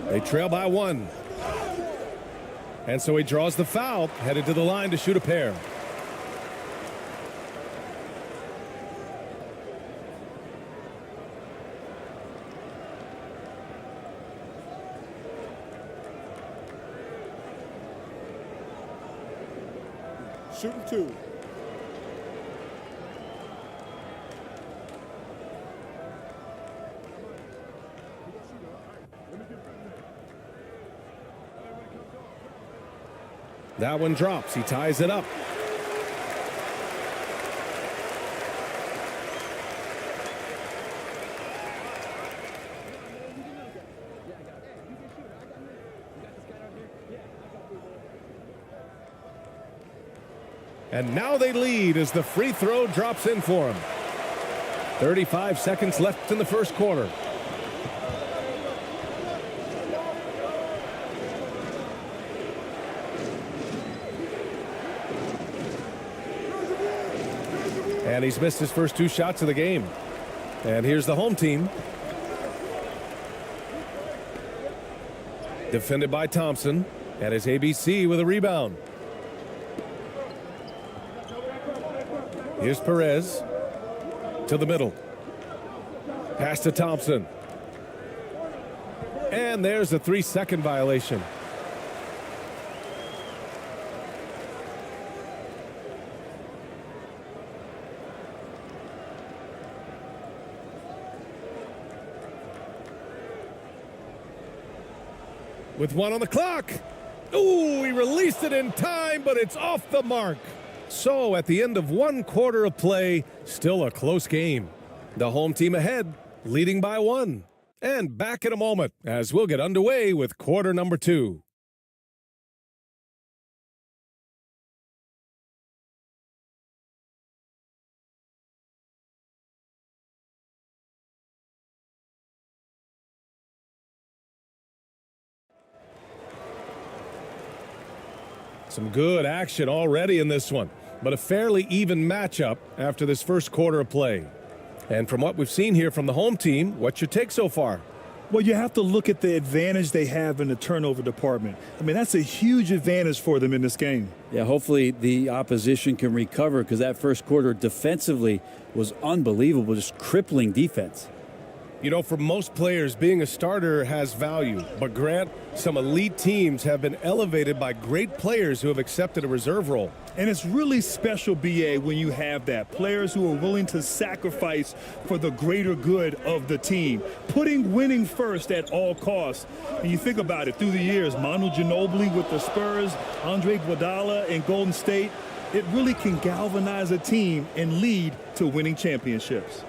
They trail by 1. And so he draws the foul, headed to the line to shoot a pair. Shooting 2. That one drops. He ties it up. And now they lead as the free throw drops in for him. 35 seconds left in the first quarter. And he's missed his first 2 shots of the game. And here's the home team. Defended by Thompson. And his ABC with a rebound. Here's Perez. To the middle. Pass to Thompson. And there's a 3-second violation. With 1 on the clock. Ooh, he released it in time, but it's off the mark. So at the end of 1 quarter of play, still a close game. The home team ahead, leading by 1. And back in a moment as we'll get underway with quarter number 2. Some good action already in this one, but a fairly even matchup after this first quarter of play. And from what we've seen here from the home team, what's your take so far? Well, you have to look at the advantage they have in the turnover department. I mean, that's a huge advantage for them in this game. Yeah, hopefully the opposition can recover because that first quarter defensively was unbelievable, just crippling defense. You know, for most players, being a starter has value. But Grant, some elite teams have been elevated by great players who have accepted a reserve role. And it's really special, BA, when you have that. Players who are willing to sacrifice for the greater good of the team. Putting winning first at all costs. And you think about it, through the years, Manu Ginobili with the Spurs, Andre Iguodala in Golden State, it really can galvanize a team and lead to winning championships.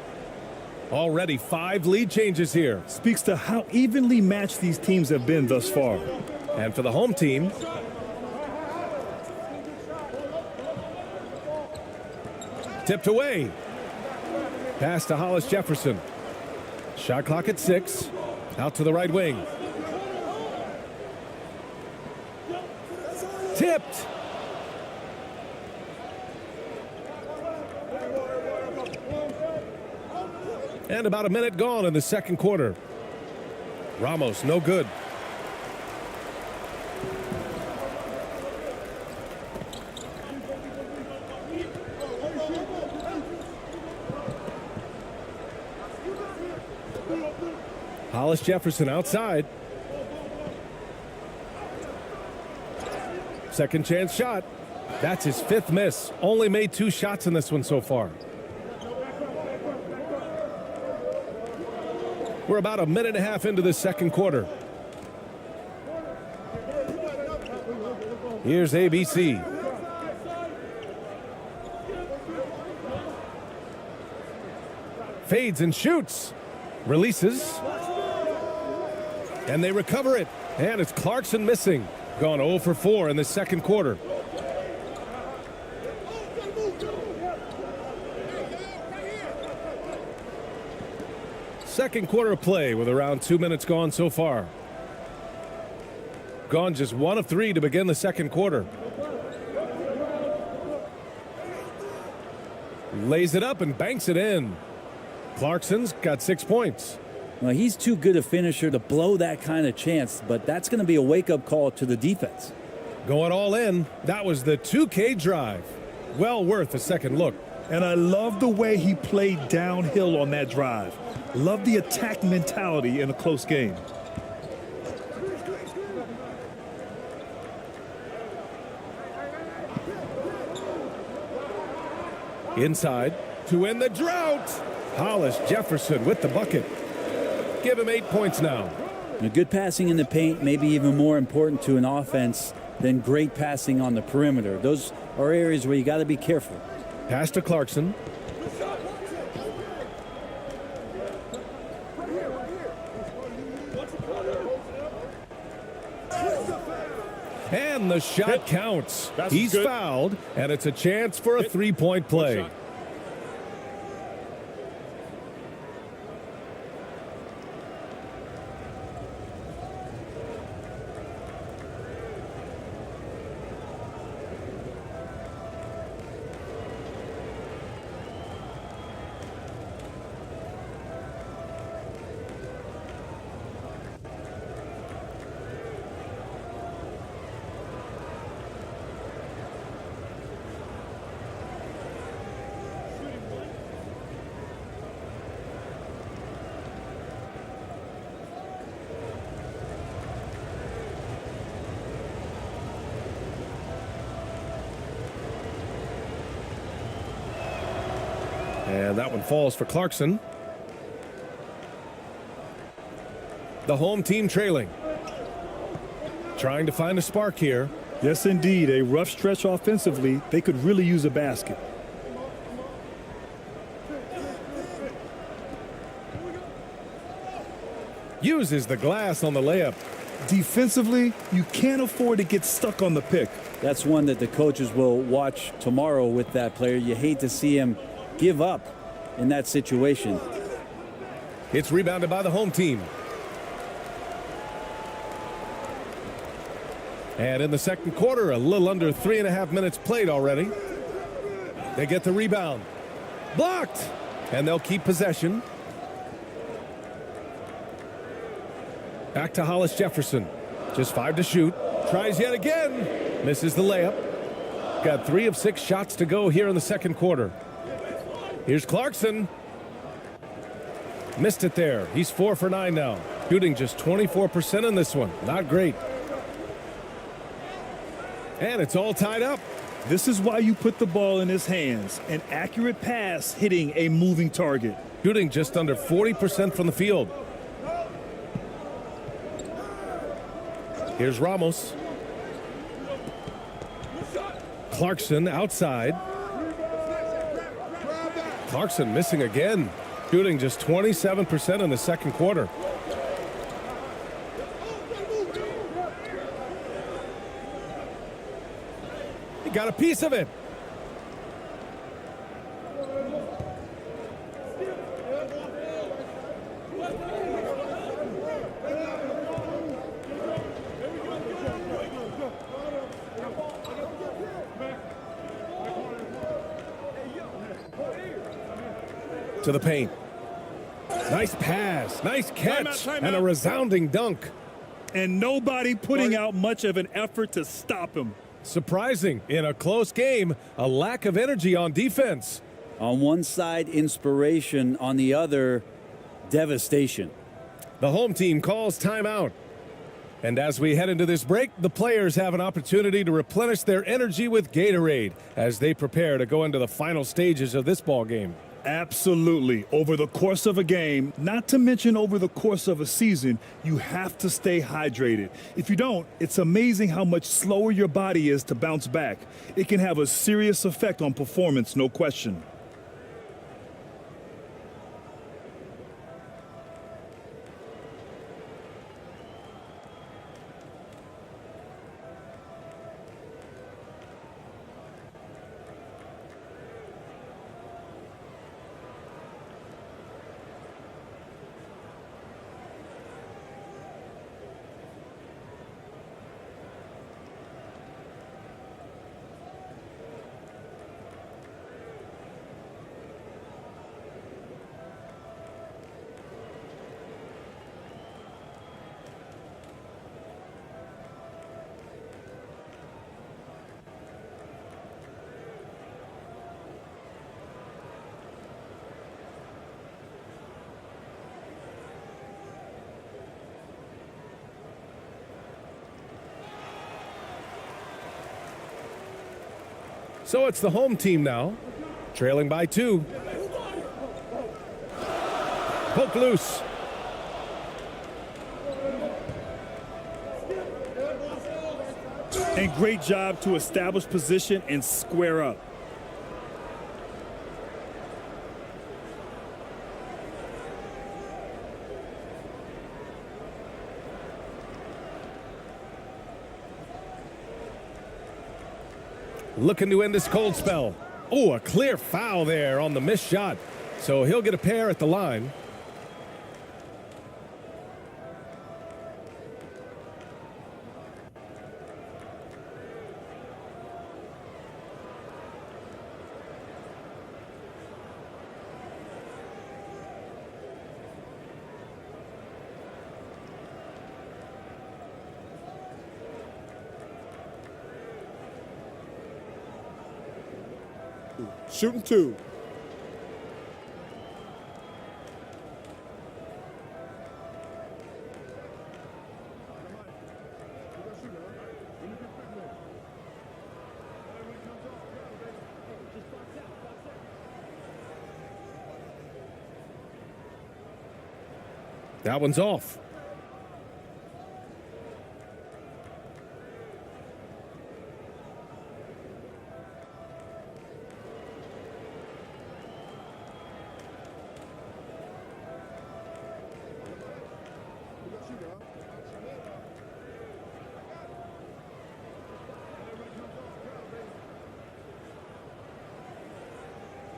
Already 5 lead changes here. Speaks to how evenly matched these teams have been thus far. And for the home team, tipped away. Pass to Hollis Jefferson. Shot clock at 6. Out to the right wing. Tipped. And about a minute gone in the second quarter. Ramos, no good. Hollis Jefferson outside. Second chance shot. That's his 5th miss. Only made 2 shots in this one so far. We're about a minute and a half into the second quarter. Here's ABC. Fades and shoots. Releases. And they recover it. And it's Clarkson missing. Gone 0 for 4 in the second quarter. Second quarter of play with around 2 minutes gone so far. Gone just 1 of 3 to begin the second quarter. Lays it up and banks it in. Clarkson's got 6 points. Well, he's too good a finisher to blow that kind of chance, but that's going to be a wake-up call to the defense. Going all in. That was the 2K drive. Well worth a second look. And I love the way he played downhill on that drive. Love the attack mentality in a close game. Inside to end the drought. Hollis Jefferson with the bucket. Give him 8 points now. Good passing in the paint may be even more important to an offense than great passing on the perimeter. Those are areas where you got to be careful. Pass to Clarkson. And the shot counts. He's fouled, and it's a chance for a 3-point play. And that one falls for Clarkson. The home team trailing. Trying to find a spark here. Yes, indeed. A rough stretch offensively. They could really use a basket. Uses the glass on the layup. Defensively, you can't afford to get stuck on the pick. That's one that the coaches will watch tomorrow with that player. You hate to see him give up in that situation. It's rebounded by the home team. And in the second quarter, a little under 3.5 minutes played already. They get the rebound. Blocked! And they'll keep possession. Back to Hollis Jefferson. Just 5 to shoot. Tries yet again. Misses the layup. Got 3 of 6 shots to go here in the second quarter. Here's Clarkson. Missed it there. He's 4 for 9 now. Shooting just 24% in this one. Not great. And it's all tied up. This is why you put the ball in his hands. An accurate pass hitting a moving target. Shooting just under 40% from the field. Here's Ramos. Clarkson outside. Clarkson missing again. Shooting just 27% in the second quarter. He got a piece of it. To the paint. Nice pass, nice catch, and a resounding dunk. And nobody putting out much of an effort to stop him. Surprising in a close game, a lack of energy on defense. On one side, inspiration. On the other, devastation. The home team calls timeout. And as we head into this break, the players have an opportunity to replenish their energy with Gatorade as they prepare to go into the final stages of this ball game. Absolutely. Over the course of a game, not to mention over the course of a season, you have to stay hydrated. If you don't, it's amazing how much slower your body is to bounce back. It can have a serious effect on performance, no question. So it's the home team now, trailing by 2. Poke loose. And great job to establish position and square up. Looking to end this cold spell. Oh, a clear foul there on the missed shot. So he'll get a pair at the line. Shooting 2. That one's off.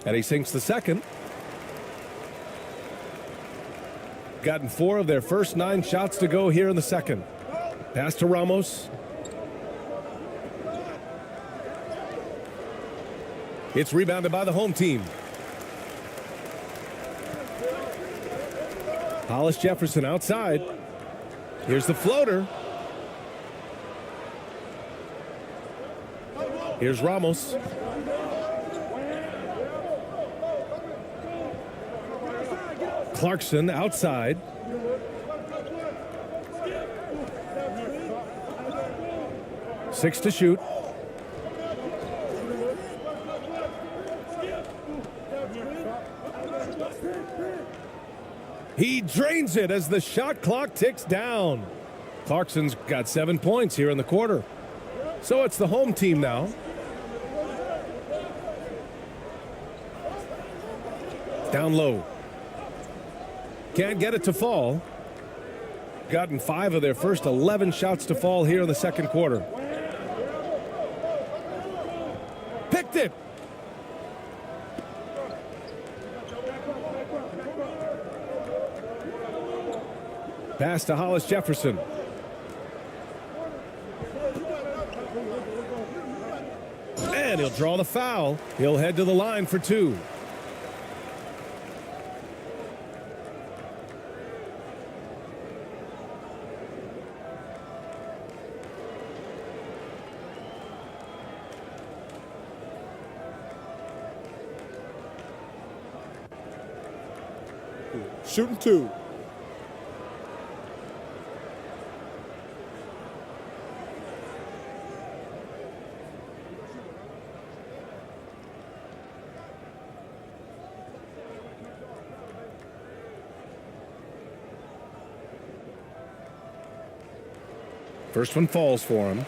And he sinks the second. Gotten 4 of their first 9 shots to go here in the second. Pass to Ramos. It's rebounded by the home team. Hollis Jefferson outside. Here's the floater. Here's Ramos. Clarkson outside. Six to shoot. He drains it as the shot clock ticks down. Clarkson's got 7 points here in the quarter. So it's the home team now. Down low. Can't get it to fall. Gotten 5 of their first 11 shots to fall here in the second quarter. Picked it. Pass to Hollis Jefferson. And he'll draw the foul. He'll head to the line for 2. Shooting 2. First one falls for him.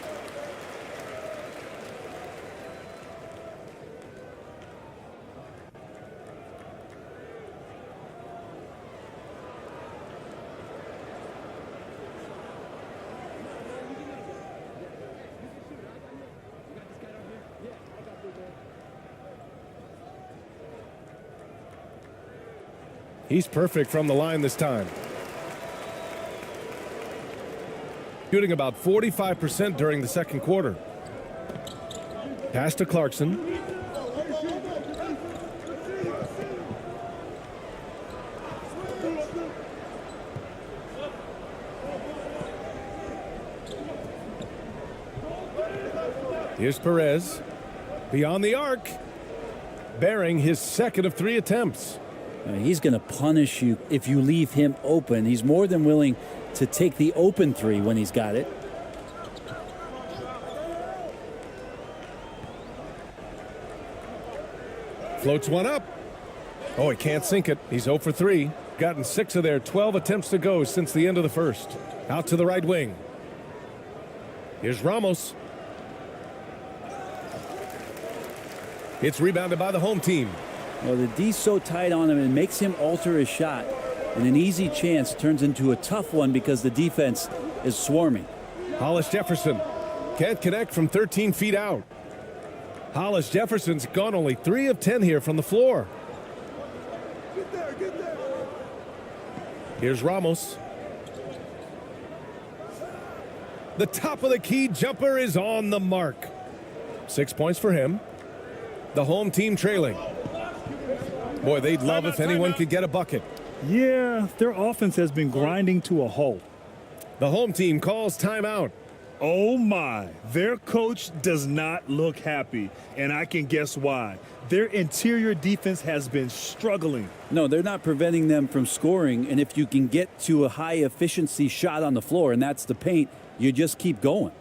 He's perfect from the line this time. Shooting about 45% during the second quarter. Pass to Clarkson. Here's Perez. Beyond the arc. Bearing his second of 3 attempts. He's going to punish you if you leave him open. He's more than willing to take the open 3 when he's got it. Floats one up. Oh, he can't sink it. He's 0 for 3. Gotten 6 of their 12 attempts to go since the end of the first. Out to the right wing. Here's Ramos. It's rebounded by the home team. Well, the D's so tight on him, it makes him alter his shot. And an easy chance turns into a tough one because the defense is swarming. Hollis Jefferson can't connect from 13 feet out. Hollis Jefferson's gone only 3 of 10 here from the floor. Here's Ramos. The top of the key jumper is on the mark. 6 points for him. The home team trailing. Boy, they'd love if anyone could get a bucket. Yeah, their offense has been grinding to a halt. The home team calls timeout. Oh my, their coach does not look happy, and I can guess why. Their interior defense has been struggling. No, they're not preventing them from scoring, and if you can get to a high efficiency shot on the floor, and that's the paint, you just keep going.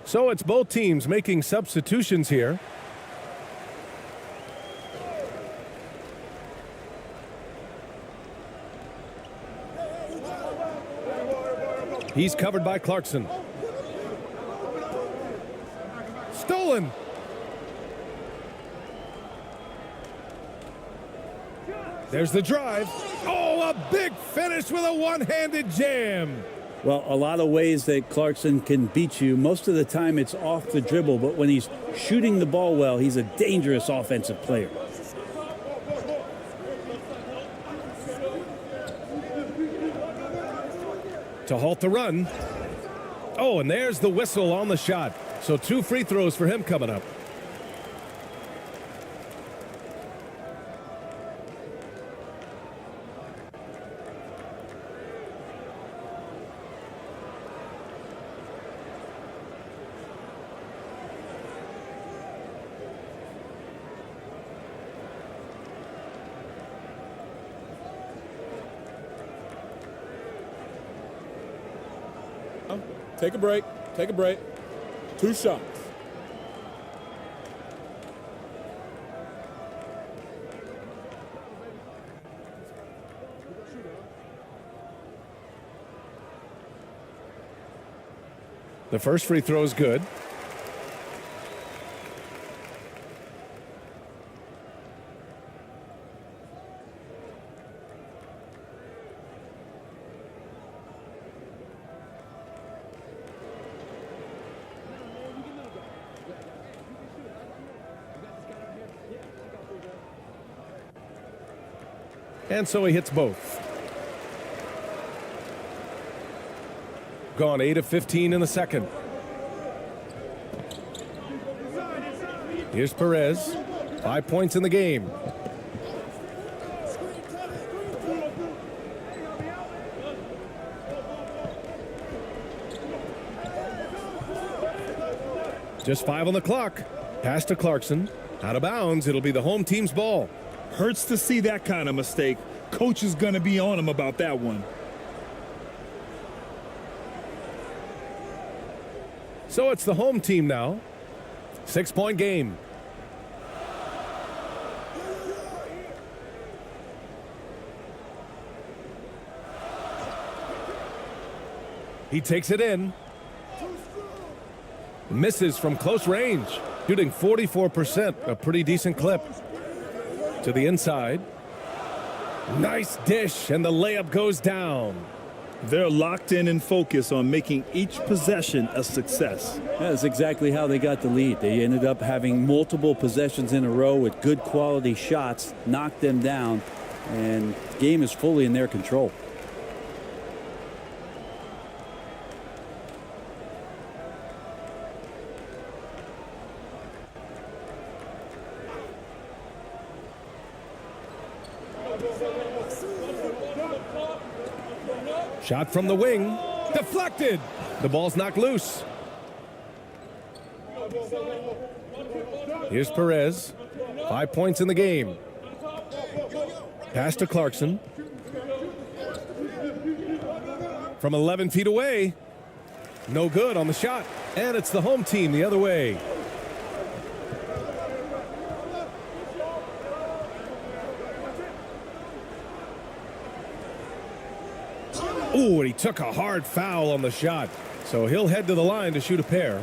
So it's both teams making substitutions here. He's covered by Clarkson. Stolen. There's the drive. Oh, a big finish with a one-handed jam. Well, a lot of ways that Clarkson can beat you. Most of the time it's off the dribble, but when he's shooting the ball well, he's a dangerous offensive player. To halt the run. Oh, and there's the whistle on the shot. So 2 free throws for him coming up. Take a break. Take a break. 2 shots. The first free throw is good. And so he hits both. Gone 8 of 15 in the second. Here's Perez. 5 points in the game. Just 5 on the clock. Pass to Clarkson. Out of bounds. It'll be the home team's ball. Hurts to see that kind of mistake. Coach is going to be on him about that one. So it's the home team now. 6-point game. He takes it in. Misses from close range. Shooting 44%, a pretty decent clip. To the inside. Nice dish, and the layup goes down. They're locked in and focused on making each possession a success. That's exactly how they got the lead. They ended up having multiple possessions in a row with good quality shots, knocked them down, and the game is fully in their control. Shot from the wing. Deflected. The ball's knocked loose. Here's Perez. 5 points in the game. Pass to Clarkson. From 11 feet away. No good on the shot. And it's the home team the other way. Ooh, and he took a hard foul on the shot. So he'll head to the line to shoot a pair.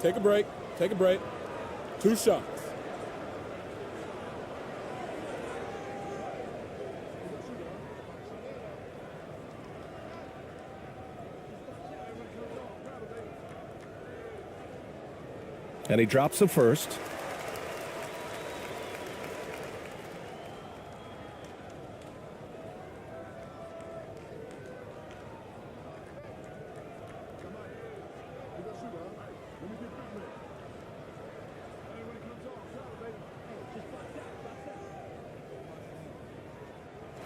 Take a break. Take a break. 2 shots. And he drops the first.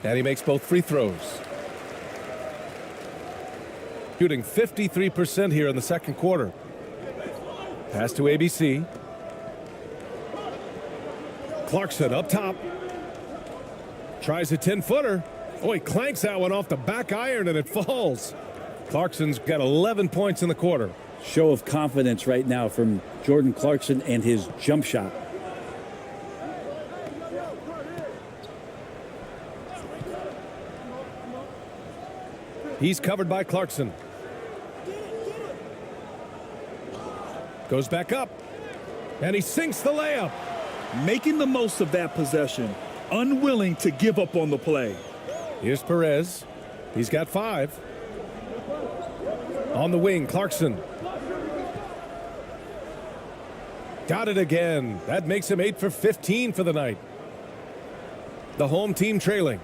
And he makes both free throws. Shooting 53% here in the second quarter. Pass to ABC. Clarkson up top. Tries a 10-footer. Oh, he clanks that one off the back iron and it falls. Clarkson's got 11 points in the quarter. Show of confidence right now from Jordan Clarkson and his jump shot. He's covered by Clarkson. Goes back up. And he sinks the layup. Making the most of that possession. Unwilling to give up on the play. Here's Perez. He's got 5. On the wing, Clarkson. Got it again. That makes him 8 for 15 for the night. The home team trailing.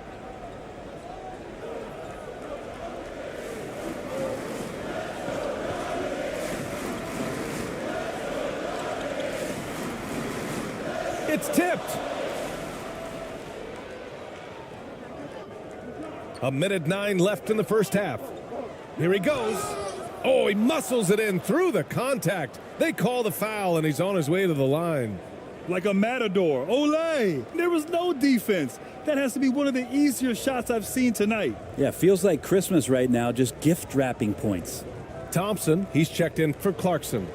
It's tipped. A minute 9 left in the first half. Here he goes. Oh, he muscles it in through the contact. They call the foul, and he's on his way to the line. like a matador. Olay! There was no defense. That has to be one of the easier shots I've seen tonight. Yeah, feels like Christmas right now, just gift wrapping points. Thompson, he's checked in for Clarkson.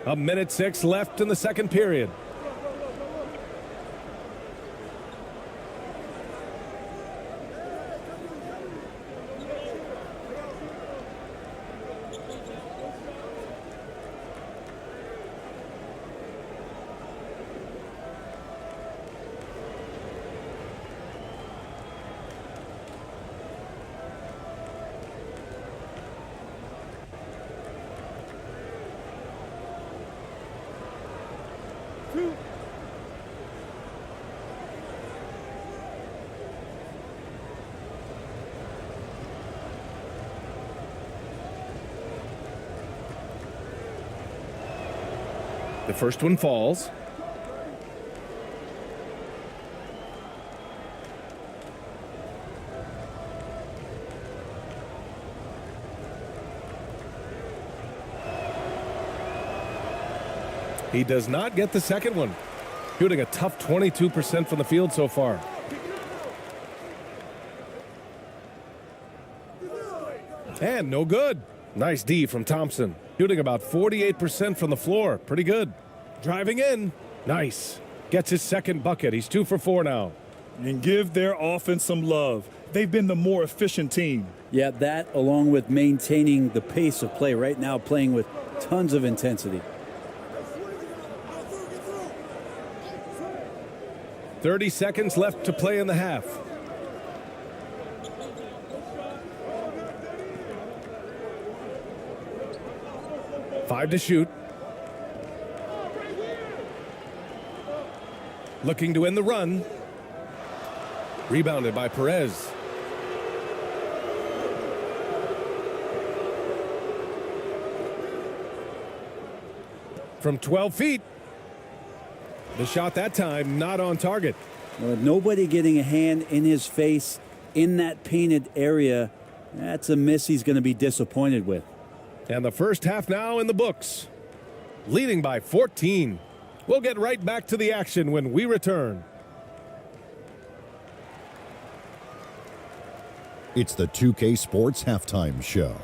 A minute 6 left in the second period. The first one falls. He does not get the second one. Shooting a tough 22% from the field so far. And no good. Nice D from Thompson. Shooting about 48% from the floor. Pretty good. Driving in. Nice. Gets his second bucket. He's 2 for 4 now. And give their offense some love. They've been the more efficient team. Yeah, that along with maintaining the pace of play right now, playing with tons of intensity. 30 seconds left to play in the half. Five to shoot. Looking to end the run. Rebounded by Perez. From 12 feet. The shot that time not on target. Well, nobody getting a hand in his face in that painted area. That's a miss he's going to be disappointed with. And the first half now in the books. Leading by 14. We'll get right back to the action when we return. It's the 2K Sports Halftime Show.